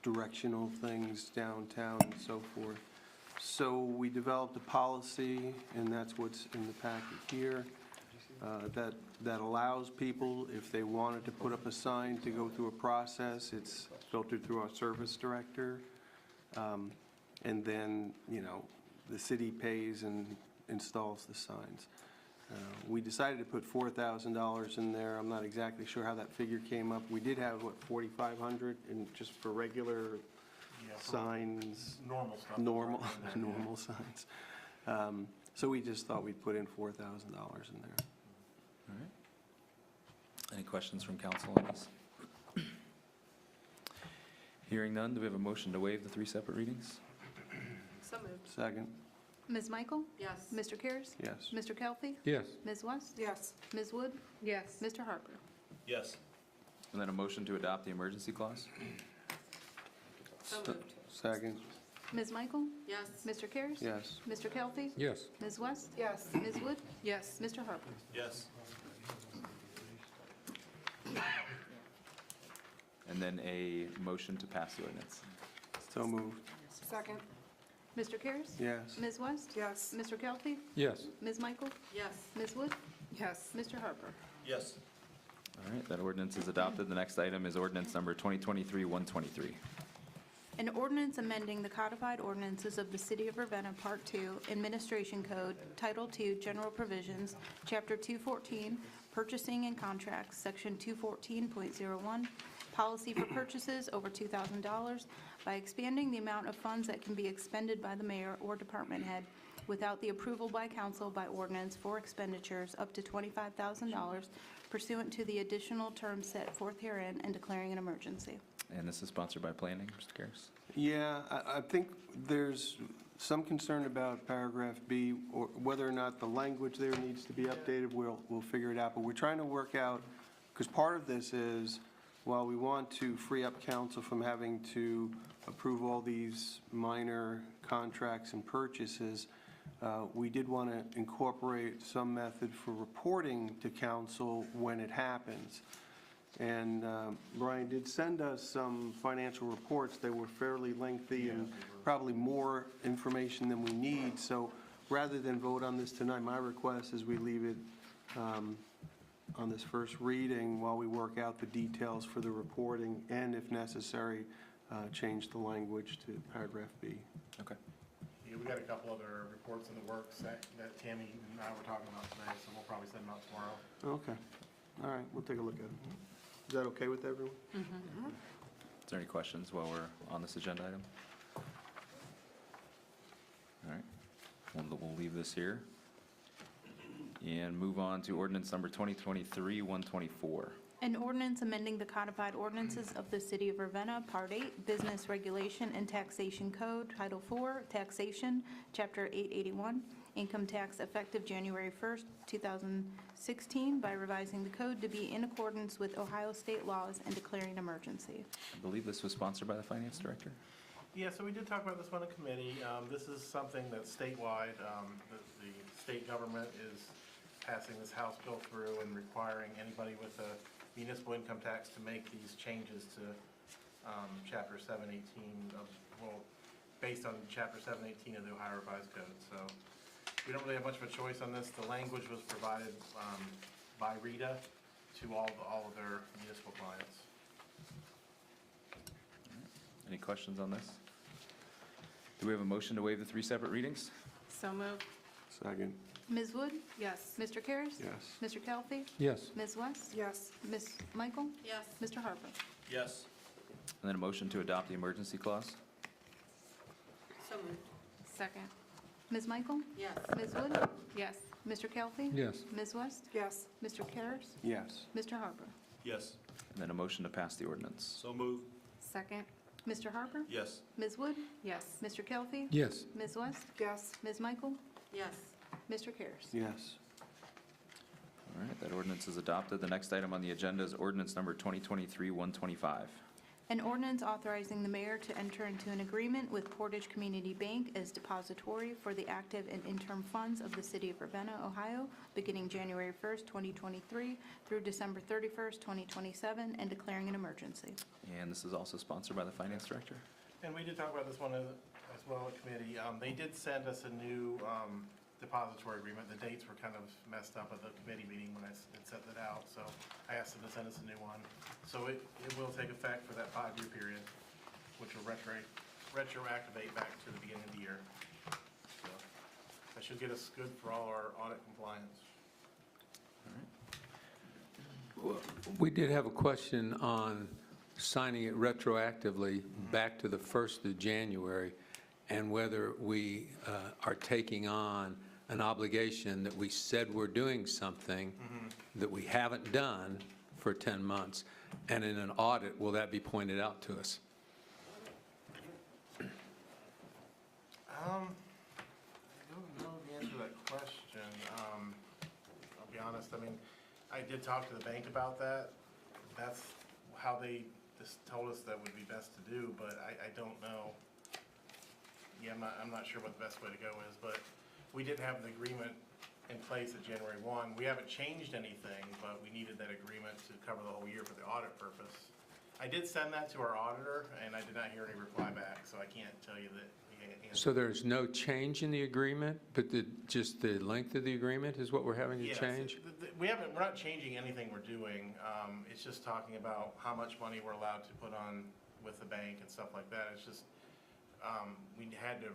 directional things downtown and so forth. So we developed a policy, and that's what's in the packet here, that allows people, if they wanted to put up a sign, to go through a process. It's filtered through our service director. And then, the city pays and installs the signs. We decided to put $4,000 in there. I'm not exactly sure how that figure came up. We did have, $4,500 in just for regular signs? Normal stuff. Normal signs. So we just thought we'd put in $4,000 in there. All right. Any questions from council on this? Hearing none, do we have a motion to waive the 3 separate readings? So moved. Second. Ms. Michael? Yes. Mr. Karas? Yes. Mr. Kelly? Yes. Ms. West? Yes. Ms. Wood? Yes. Mr. Harper? Yes. And then a motion to adopt the emergency clause? So moved. Second. Ms. Michael? Yes. Mr. Karas? Yes. Mr. Kelly? Yes. Ms. West? Yes. Ms. Wood? Yes. Mr. Harper? Yes. And then a motion to pass the ordinance? So moved. Second. Mr. Karas? Yes. Ms. West? Yes. Mr. Kelly? Yes. Ms. Michael? Yes. Ms. Wood? Yes. Mr. Harper? Yes. All right, that ordinance is adopted. The next item is ordinance number 2023-123. An ordinance amending the codified ordinances of the City of Ravenna, Part 2, Administration Code, Title 2, General Provisions, Chapter 214, Purchasing and Contracts, Section 214.01, Policy for Purchases over $2,000, by expanding the amount of funds that can be expended by the mayor or department head without the approval by council by ordinance for expenditures up to $25,000 pursuant to the additional terms set forth herein and declaring an emergency. And this is sponsored by planning, Mr. Garris? Yeah, I think there's some concern about paragraph B, or whether or not the language there needs to be updated. We'll figure it out. But we're trying to work out, because part of this is, while we want to free up council from having to approve all these minor contracts and purchases, we did want to incorporate some method for reporting to council when it happens. And Brian did send us some financial reports. They were fairly lengthy and probably more information than we need. So rather than vote on this tonight, my request is we leave it on this first reading while we work out the details for the reporting, and if necessary, change the language to paragraph B. Okay. Yeah, we got a couple other reports in the works that Tammy and I were talking about today, so we'll probably send them out tomorrow. Okay. All right, we'll take a look at it. Is that okay with everyone? Is there any questions while we're on this agenda item? All right, we'll leave this here and move on to ordinance number 2023-124. An ordinance amending the codified ordinances of the City of Ravenna, Part 8, Business Regulation and Taxation Code, Title 4, Taxation, Chapter 881, Income Tax effective January 1st, 2016, by revising the code to be in accordance with Ohio state laws and declaring an emergency. I believe this was sponsored by the finance director. Yeah, so we did talk about this one in committee. This is something that's statewide. The state government is passing this House bill through and requiring anybody with a municipal income tax to make these changes to Chapter 718 based on Chapter 718 of the Ohio Revised Code. So we don't really have much of a choice on this. The language was provided by RETA to all of their municipal clients. Any questions on this? Do we have a motion to waive the 3 separate readings? So moved. Second. Ms. Wood? Yes. Mr. Karas? Yes. Mr. Kelly? Yes. Ms. West? Yes. Ms. Michael? Yes. Mr. Harper? Yes. And then a motion to adopt the emergency clause? So moved. Second. Ms. Michael? Yes. Ms. Wood? Yes. Mr. Kelly? Yes. Ms. West? Yes. Mr. Karas? Yes. Mr. Harper? Yes. And then a motion to pass the ordinance? So moved. Second. Mr. Harper? Yes. Ms. Wood? Yes. Mr. Kelly? Yes. Ms. West? Yes. Ms. Michael? Yes. Mr. Karas? Yes. All right, that ordinance is adopted. The next item on the agenda is ordinance number 2023-125. An ordinance authorizing the mayor to enter into an agreement with Portage Community Bank as depository for the active and interim funds of the City of Ravenna, Ohio, beginning January 1st, 2023 through December 31st, 2027, and declaring an emergency. And this is also sponsored by the finance director. And we did talk about this one as well at committee. They did send us a new depository agreement. The dates were kind of messed up at the committee meeting when I had set that out, so I asked them to send us a new one. So it will take effect for that 5-year period, which will retroactivate back to the beginning of the year. So that should get us good for all our audit compliance. We did have a question on signing it retroactively back to the 1st of January, and whether we are taking on an obligation that we said we're doing something that we haven't done for 10 months, and in an audit, will that be pointed out to us? I don't know the answer to that question. I'll be honest, I mean, I did talk to the bank about that. That's how they just told us that would be best to do, but I don't know. Yeah, I'm not sure what the best way to go is, but we didn't have the agreement in place at January 1. We haven't changed anything, but we needed that agreement to cover the whole year for the audit purpose. I did send that to our auditor, and I did not hear any reply back, so I can't tell you that we answered. So there's no change in the agreement, but just the length of the agreement is what we're having to Yes, change? we're not changing anything we're doing. It's just talking about how much money we're allowed to put on with the bank and stuff like that. It's just, we had to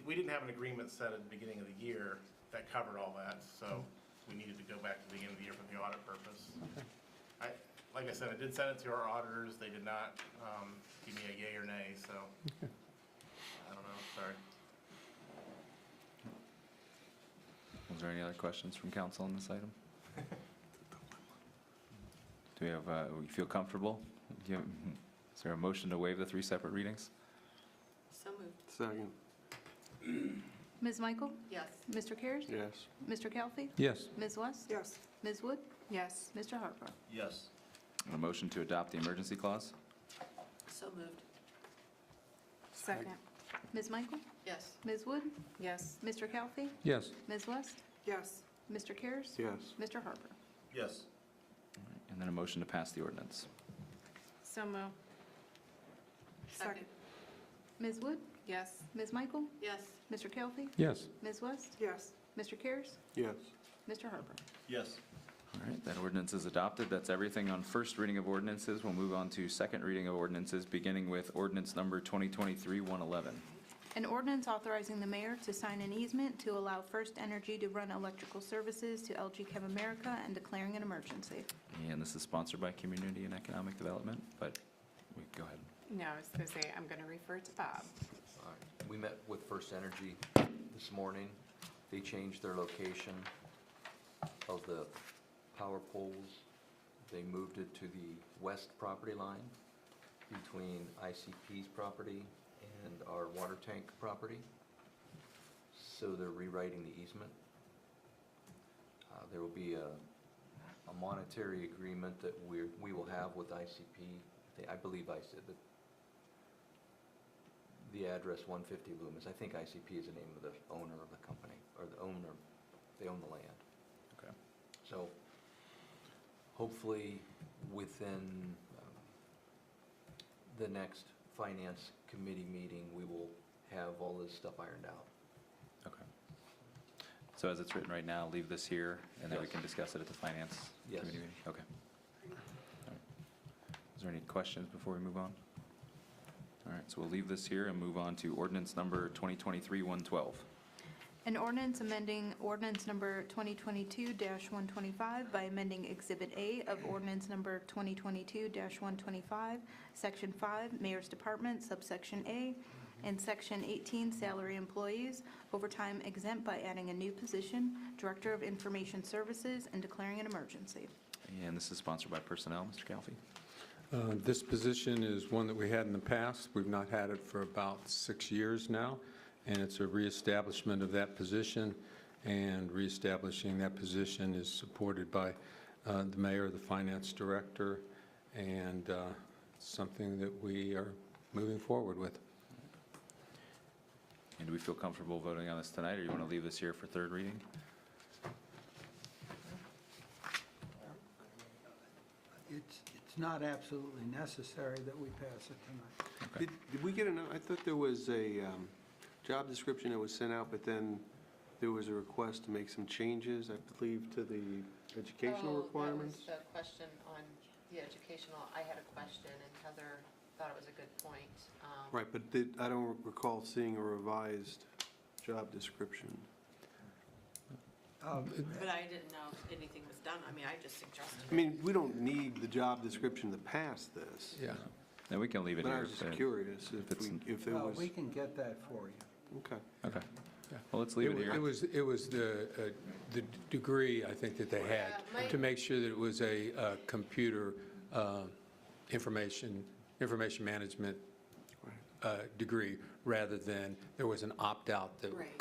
we didn't have an agreement set at the beginning of the year that covered all that, so we needed to go back to the beginning of the year for the audit purpose. Like I said, I did send it to our auditors. They did not give me a yay or nay, so I don't know, sorry. Was there any other questions from council on this item? Do we have, we feel comfortable? Is there a motion to waive the 3 separate readings? So moved. Second. Ms. Michael? Yes. Mr. Karas? Yes. Mr. Kelly? Yes. Ms. West? Yes. Ms. Wood? Yes. Mr. Harper? Yes. And a motion to adopt the emergency clause? So moved. Second. Ms. Michael? Yes. Ms. Wood? Yes. Mr. Calfee? Yes. Ms. West? Yes. Mr. Cares? Yes. Mr. Harper? Yes. And then a motion to pass the ordinance. So moved. Second. Ms. Wood? Yes. Ms. Michael? Yes. Mr. Calfee? Yes. Ms. West? Yes. Mr. Cares? Yes. Mr. Harper? Yes. All right, that ordinance is adopted. That's everything on first reading of ordinances. We'll move on to second reading of ordinances, beginning with ordinance number 2023-111. An ordinance authorizing the mayor to sign an easement to allow First Energy to run electrical services to LG Chem America and declaring an emergency. And this is sponsored by Community and Economic Development, but go ahead. No, I was going to say, I'm going to refer to Bob. All right. We met with First Energy this morning. They changed their location of the power poles. They moved it to the west property line between ICP's property and our water tank property. So they're rewriting the easement. There will be a monetary agreement that we will have with ICP. I believe I said that the address 150 Loomis. I think ICP is the name of the owner of the company, or the owner, they own the land. Okay. So hopefully within the next finance committee meeting, we will have all this stuff ironed out. Okay. So as it's written right now, leave this here, and then we Yes. can discuss it at the finance Yes. committee meeting? Okay. All right. Is there any questions before we move on? All right, so we'll leave this here and move on to ordinance number 2023-112. An ordinance amending ordinance number 2022-125 by amending Exhibit A of ordinance number 2022-125, Section 5, Mayor's Department, subsection A, and Section 18, Salary Employees, overtime exempt by adding a new position, Director of Information Services, and declaring an emergency. And this is sponsored by Personnel. Mr. Calfee? This position is one that we had in the past. We've not had it for about 6 years now, and it's a reestablishment of that position, and reestablishing that position is supported by the mayor, the finance director, and something that we are moving forward with. And do we feel comfortable voting on this tonight, or you want to leave this here for third reading? It's not absolutely necessary that we pass it tonight. Did we get I thought there was a job description that was sent out, but then there was a request to make some changes, I believe, to the educational requirements? That was the question on the educational. I had a question, and Heather thought it was a good point. Right, but I don't recall seeing a revised job description. But I didn't know if anything was done. I mean, I just suggested it. I mean, we don't need the job description to pass this. Yeah. Then we can leave it But here. I was just curious if there Well, was. we can get that for you. Okay. Okay. Well, let's leave it here. It was the degree, I think, that they had to make sure that it was a computer information management degree, rather than there was an opt-out that Right.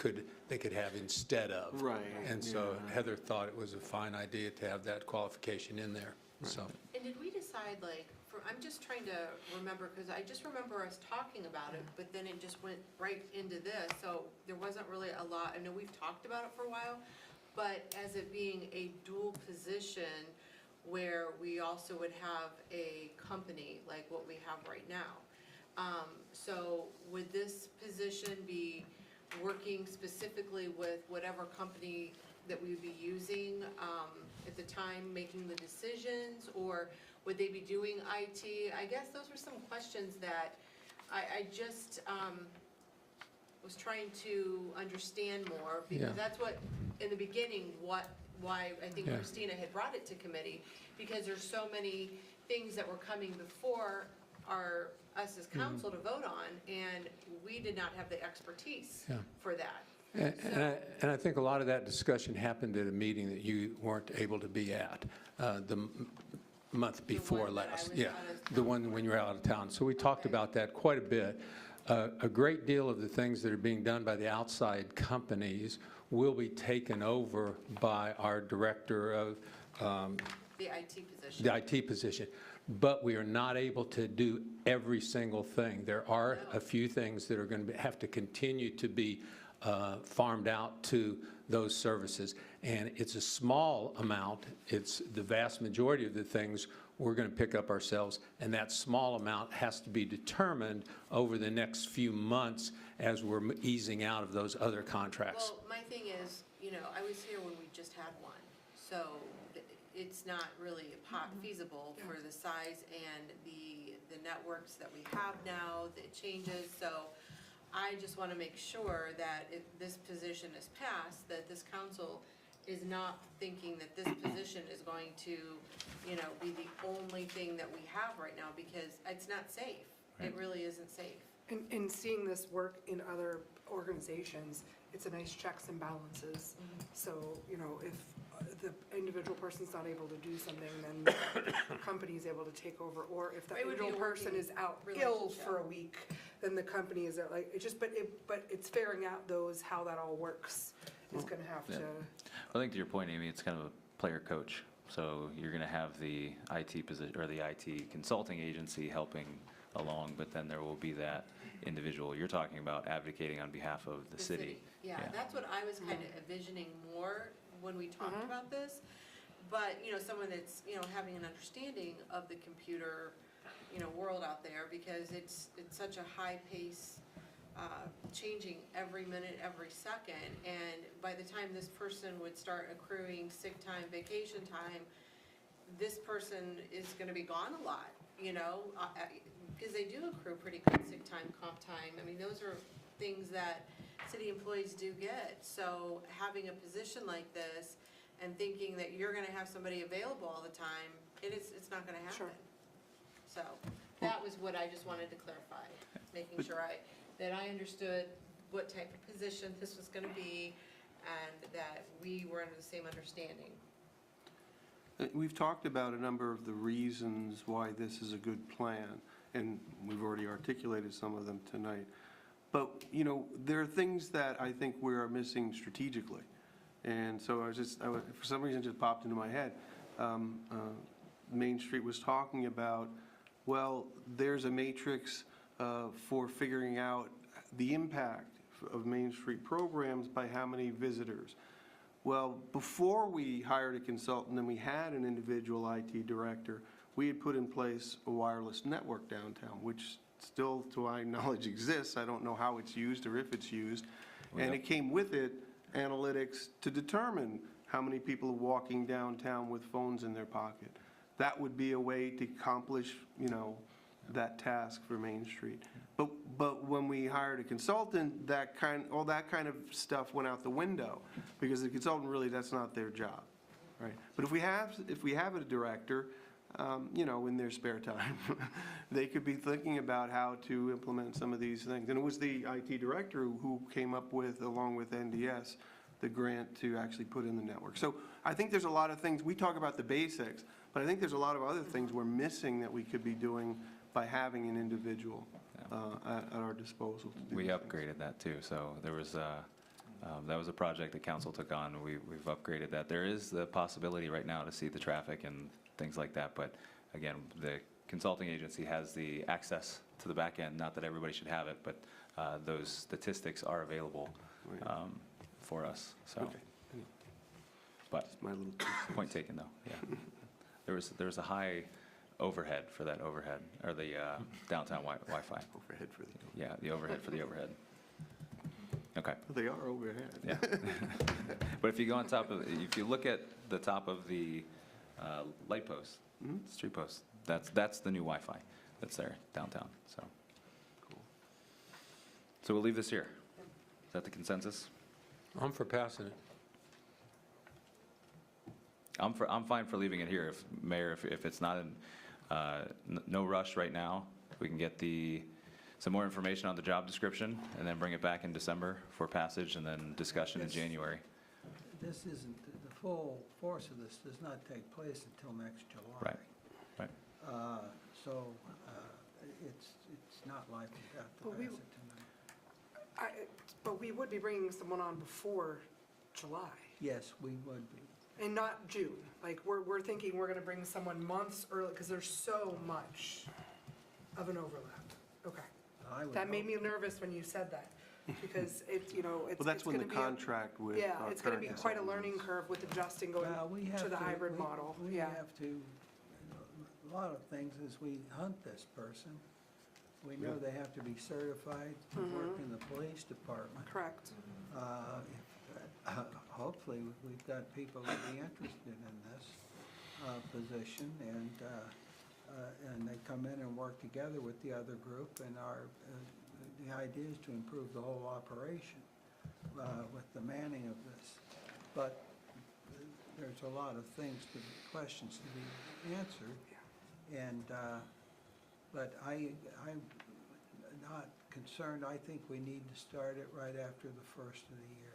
they could have instead of. Right. And so Yeah. Heather thought it was a fine idea to have that qualification in there, so. And did we decide, like, I'm just trying to remember, because I just remember us talking about it, but then it just went right into this, so there wasn't really a lot. I know we've talked about it for a while, but as it being a dual position where we also would have a company like what we have right now. So would this position be working specifically with whatever company that we would be using at the time making the decisions, or would they be doing IT? I guess those were some questions that I just was trying to understand more, because Yeah. that's what, in the beginning, why I think Yeah. Christina had brought it to committee, because there's so many things that were coming before us as council to vote on, and we did not have the expertise Yeah. for that. And I think a lot of that discussion happened at a meeting that you weren't able to be at, the month before one that I last. was Yeah, out of the town. one when you were out of town. So we talked about that quite a bit. A great deal of the things that are being done by the outside companies will be taken over by our director of The IT position. the IT position. but we are not able to do every single thing. There are a few things that are going to have to continue to be farmed out to those services. And it's a small amount. It's the vast majority of the things we're going to pick up ourselves, and that small amount has to be determined over the next few months as we're easing out of those other contracts. Well, my thing is, you know, I was here when we just had one, so it's not really feasible for the size and the networks that we have now, the changes, so I just want to make sure that if this position is passed, that this council is not thinking that this position is going to, you know, be the only thing that we have right now, because it's not safe. It really isn't safe. And seeing this work in other organizations, it's a nice checks and balances. So, you know, if the individual person's not able to do something, then the company is able to take over. Or if the It would be individual a person working is out ill relationship. for a week, then the company is like, it's just, but it's figuring out how that all works is gonna have Yeah. to. I think to your point, Amy, it's kind of a player coach. So you're going to have the IT position, or the IT consulting agency helping along, but then there will be that individual you're talking about advocating on behalf of the city. Yeah, that's what I was kind of envisioning more when we talked about this. But, you know, someone that's, you know, having an understanding of the computer, you know, world out there, because it's such a high pace, changing every minute, every second. And by the time this person would start accruing sick time, vacation time, this person is gonna be gone a lot, you know? Because they do accrue pretty good sick time, comp time. I mean, those are things that city employees do get. So having a position like this and thinking that you're gonna have somebody available all the time, it's not gonna happen. Sure. So that was what I just wanted to clarify, making sure that I understood what type of position this was gonna be and that we were under the same understanding. We've talked about a number of the reasons why this is a good plan, and we've already articulated some of them tonight. But, you know, there are things that I think we are missing strategically. And so for some reason, it just popped into my head. Main Street was talking about, well, there's a matrix for figuring out the impact of Main Street programs by how many visitors. Well, before we hired a consultant and we had an individual IT director, we had put in place a wireless network downtown, which still, to my knowledge, exists. I don't know how it's used or if it's used. And it came with it analytics to determine how many people are walking downtown with phones in their pocket. That would be a way to accomplish, you know, that task for Main Street. But when we hired a consultant, all that kind of stuff went out the window, because the consultant really, that's not their job, right? But if we have a director, you know, in their spare time, they could be thinking about how to implement some of these things. And it was the IT director who came up with, along with NDS, the grant to actually put in the network. So I think there's a lot of things, we talk about the basics, but I think there's a lot of other things we're missing that we could be doing by having an individual at our disposal to do. We upgraded that too, so there was that was a project the council took on. We've upgraded that. There is the possibility right now to see the traffic and things like that, but again, the consulting agency has the access to the back end. Not that everybody should have it, but those statistics are available for us. So, Okay. but My little point taken though. Yeah, there was a high overhead for that overhead, or the downtown Wi-Fi. overhead for the. Yeah, the overhead for the overhead. Okay. They are overhead. Yeah. But if you go on top of, if you look at the top of the light post, street post, that's the new Wi-Fi that's there downtown, so. Cool. So we'll leave this here. Is that the consensus? I'm for passing it. I'm fine for leaving it here, Mayor, if it's not in, no rush right now. We can get some more information on the job description and then bring it back in December for passage and then discussion in January. This isn't, the full force of this does not take place until next July. Right. So it's not like we have to But we- pass it tonight. But we would be bringing someone on before July. Yes, we would be. And not June, like, we're thinking we're gonna bring someone months early, because there's so much of an overlap. Okay. I would That made hope- me nervous when you said that, because it's, it's Well, that's it's when the gonna be a- contract with. Yeah, our it's gonna be current quite a consultants. learning curve with adjusting going Well, we have to the hybrid we- model, We yeah. have to, a lot of things is we hunt this person. We know they have to be certified to work in the police department. Correct. Hopefully, we've got people that be interested in this position, and they come in and work together with the other group, and the idea is to improve the whole operation with the manning of this. But there's a lot of questions to be answered, and, but I'm not concerned. I think we need to start it right after the first of the year.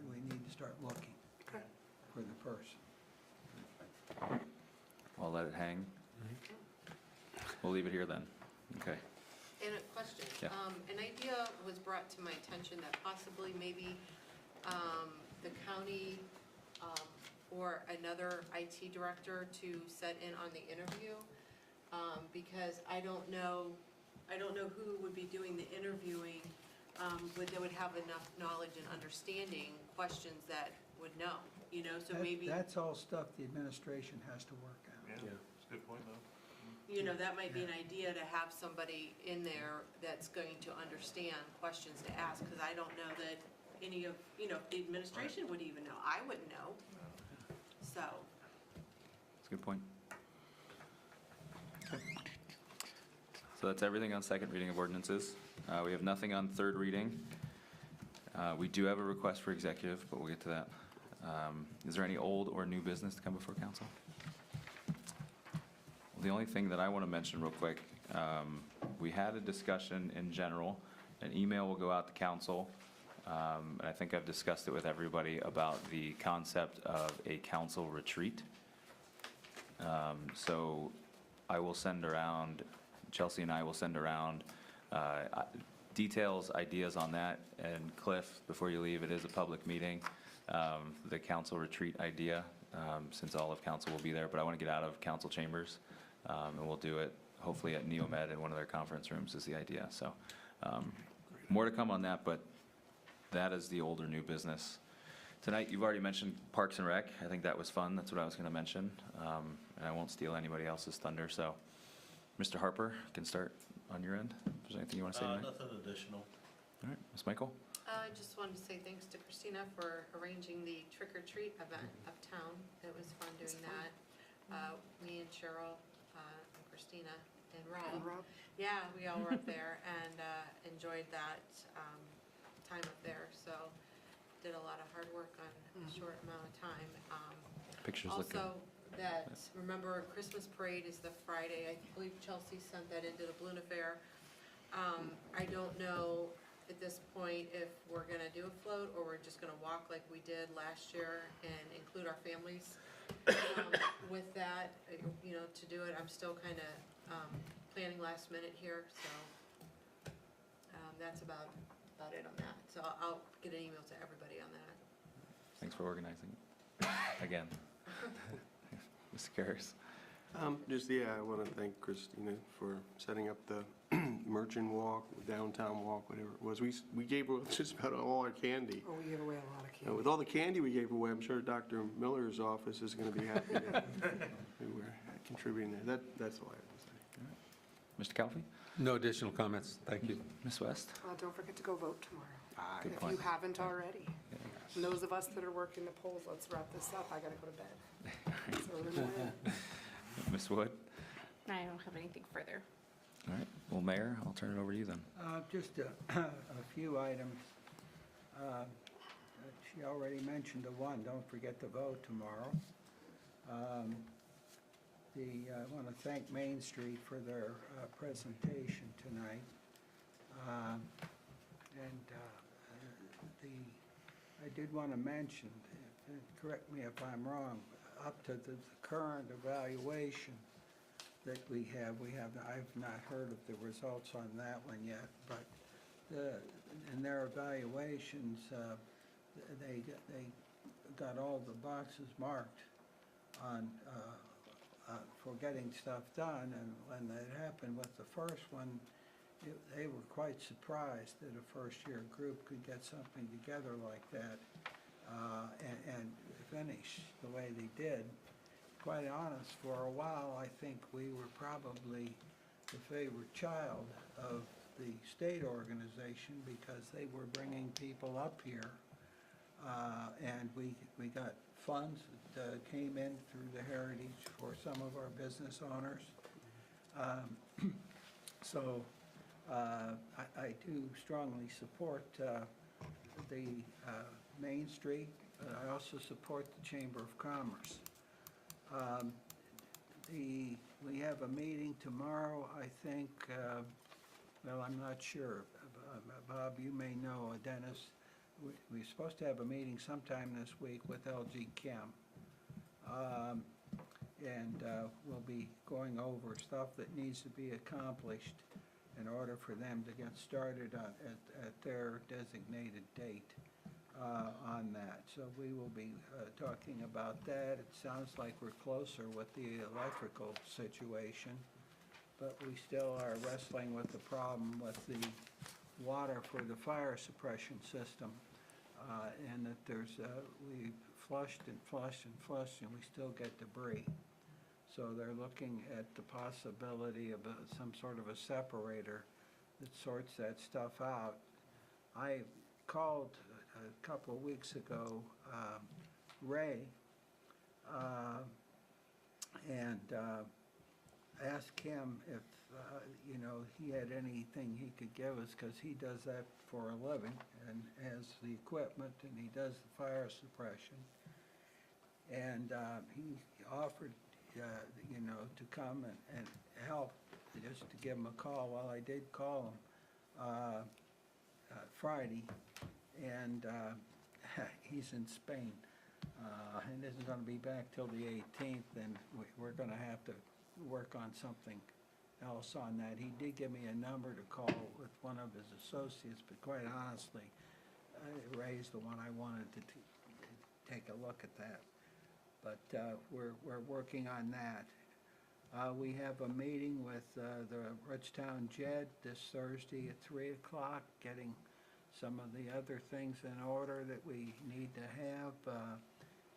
We need to start looking Okay. for the person. I'll let it hang. We'll leave it here then. Okay. And a question. Yeah. An idea was brought to my attention that possibly maybe the county or another IT director to set in on the interview, because I don't know who would be doing the interviewing, that would have enough knowledge and understanding, questions that would know, so maybe, That's all stuff the administration has to work out. Yeah, it's a good point, though. that might be an idea to have somebody in there that's going to understand questions to ask, because I don't know that any of, if the administration would even know. I wouldn't know. So, That's a good point. Okay. So that's everything on second reading of ordinances. We have nothing on third reading. We do have a request for executive, but we'll get to that. Is there any old or new business to come before council? The only thing that I want to mention real quick, we had a discussion in general. An email will go out to council, and I think I've discussed it with everybody about the concept of a council retreat. So I will send around, Chelsea and I will send around details, ideas on that. And Cliff, before you leave, it is a public meeting, the council retreat idea, since all of council will be there. But I want to get out of council chambers, and we'll do it hopefully at Neomed in one of their conference rooms is the idea. So more to come on that, but that is the older new business. Tonight, you've already mentioned Parks and Rec. I think that was fun. That's what I was going to mention. And I won't steal anybody else's thunder. So, Mr. Harper, can start on your end. If there's anything you want to say tonight? Nothing additional. All right, Ms. Michael? I just wanted to say thanks to Christina for arranging the trick-or-treat event uptown. It was fun doing that. Me and Cheryl, and Christina, and Rob. Yeah, we all were up there and enjoyed that time up there. So, did a lot of hard work on a short amount of time. Pictures look good. Also, remember, Christmas parade is the Friday. I believe Chelsea sent that into the Balloon Affair. I don't know at this point if we're gonna do a float or we're just gonna walk like we did last year and include our families with that, to do it. I'm still kind of planning last minute here, so that's about it on that. So I'll get an email to everybody on that. Thanks for organizing. Again. Mr. Karras? I want to thank Christina for setting up the merchant walk, downtown walk, whatever it was. We gave away just about all our candy. Oh, we gave away a lot of candy. With all the candy we gave away, I'm sure Dr. Miller's office is going to be happy that we were contributing there. That's all I have to say. Mr. Calfee? No additional comments. Thank you. Ms. West? Don't forget to go vote tomorrow, Good if point. you haven't already. And those of us that are working the polls, let's wrap this up. I gotta go to bed. So we're gonna- Ms. Wood? I don't have anything further. All right. Well, Mayor, I'll turn it over to you then. Just a few items. She already mentioned the one, don't forget to vote tomorrow. I want to thank Main Street for their presentation tonight. I did want to mention, correct me if I'm wrong, up to the current evaluation that we have, I've not heard of the results on that one yet, but in their evaluations, they got all the boxes marked on, for getting stuff done, and when that happened with the first one, they were quite surprised that a first-year group could get something together like that, and finish the way they did. Quite honest, for a while, I think we were probably the favorite child of the state organization because they were bringing people up here, and we got funds that came in through the Heritage for some of our business owners. So I do strongly support the Main Street, but I also support the Chamber of Commerce. We have a meeting tomorrow, I think, well, I'm not sure. Bob, you may know, Dennis, we're supposed to have a meeting sometime this week with LG Chem. And we'll be going over stuff that needs to be accomplished in order for them to get started at their designated date on that. So we will be talking about that. It sounds like we're closer with the electrical situation, but we still are wrestling with the problem with the water for the fire suppression system, and that there's, we've flushed and flushed and flushed, and we still get debris. So they're looking at the possibility of some sort of a separator that sorts that stuff out. I called a couple of weeks ago Ray and asked him if you know, he had anything he could give us, because he does that for a living and has the equipment and he does the fire suppression. And he offered you know, to come and help, just to give him a call. Well, I did call him Friday, and he's in Spain, and isn't going to be back till the 18th, and we're going to have to work on something else on that. He did give me a number to call with one of his associates, but quite honestly, Ray's the one I wanted to take a look at that. But we're working on that. We have a meeting with the Ridgetown JED this Thursday at 3 o'clock, getting some of the other things in order that we need to have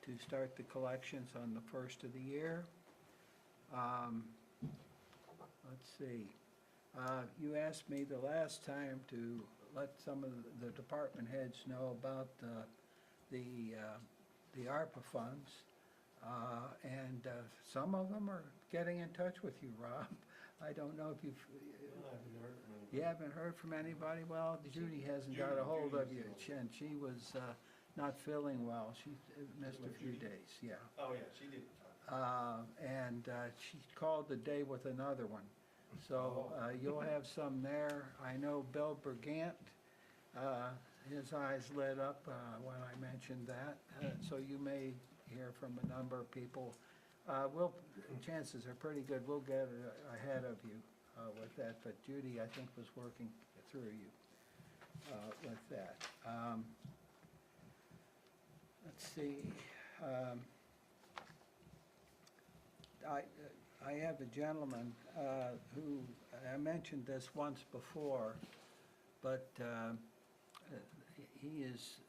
to start the collections on the first of the year. Let's see. You asked me the last time to let some of the department heads know about the ARPA funds. And some of them are getting in touch with you, Rob. I don't know if you haven't heard from anybody? Well, Judy hasn't got a hold of you, and she was not feeling well. She missed a few days, yeah. Oh, yeah, she did. And she called the day with another one. So you'll have some there. I know Bill Bergant, his eyes lit up when I mentioned that. So you may hear from a number of people. Chances are pretty good we'll get ahead of you with that, but Judy, I think, was working through you with that. Let's see. I have a gentleman who, I mentioned this once before, but he is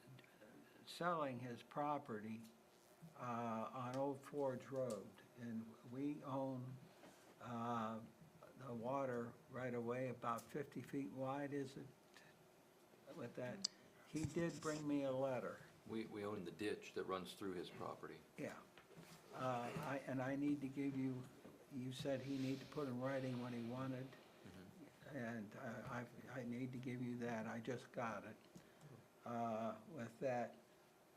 selling his property on Old Forge Road, and we own the water right away, about 50 feet wide, is it, with that? He did bring me a letter. We own the ditch that runs through his property. Yeah. And I need to give you, you said he needed to put in writing what he wanted, and I need to give you that. I just got it with that,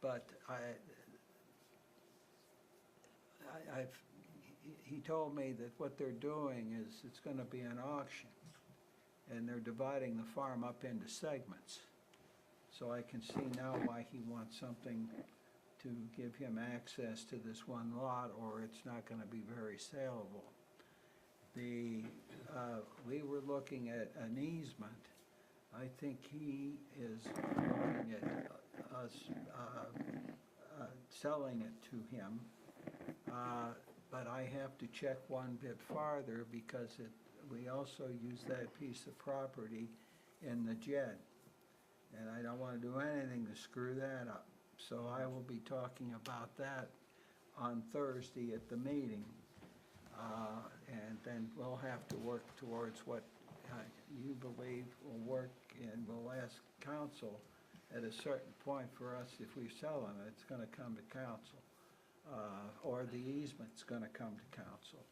but he told me that what they're doing is it's going to be an auction, and they're dividing the farm up into segments. So I can see now why he wants something to give him access to this one lot, or it's not going to be very saleable. We were looking at an easement. I think he is looking at us selling it to him. But I have to check one bit farther because we also use that piece of property in the JED. And I don't want to do anything to screw that up. So I will be talking about that on Thursday at the meeting. And then we'll have to work towards what you believe will work, and we'll ask council at a certain point for us, if we sell them, it's going to come to council. Or the easement's going to come to council.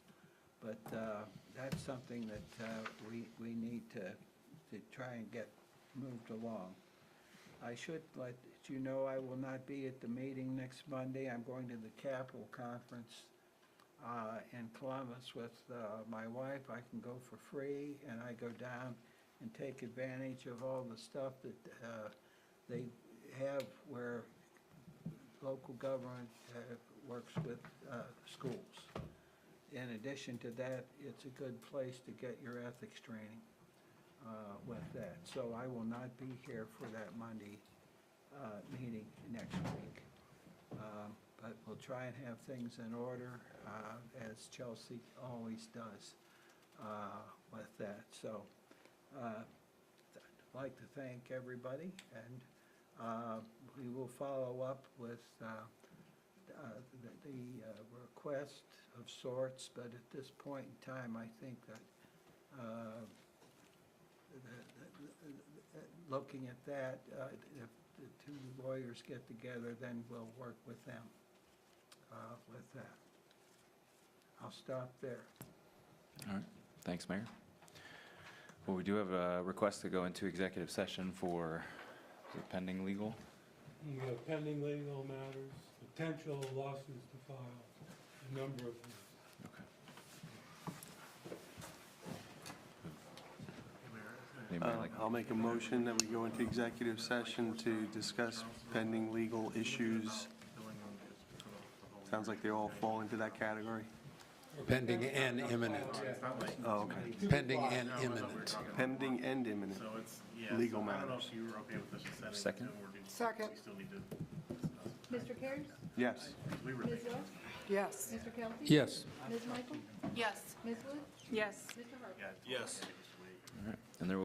But that's something that we need to try and get moved along. I should let you know I will not be at the meeting next Monday. I'm going to the Capitol Conference in Columbus with my wife. I can go for free, and I go down and take advantage of all the stuff that they have where local government works with schools. In addition to that, it's a good place to get your ethics training with that. So I will not be here for that Monday meeting next week. But we'll try and have things in order, as Chelsea always does with that. So I'd like to thank everybody, and we will follow up with the request of sorts, but at this point in time, I think that looking at that, if the two lawyers get together, then we'll work with them with that. I'll stop there. All right, thanks, Mayor. Well, we do have a request to go into executive session for is it pending legal. We have pending legal matters, potential lawsuits to file, a number of things. I'll make a motion that we go into executive session to discuss pending legal issues. Sounds like they all fall into that category. Pending and imminent. Oh, okay. Pending and imminent. Pending and imminent. So it's, yeah, Legal so I don't know matters. if you were okay with this just sending it Second? to them, or do you- Second. we still need to discuss Mr. Cares? Yes. it? We were Ms. thinking, West? Yes. Mr. Kelty? Yes. Ms. Michael? Yes. Ms. Wood? Yes. Mr. Harper? Yes. All right, and there will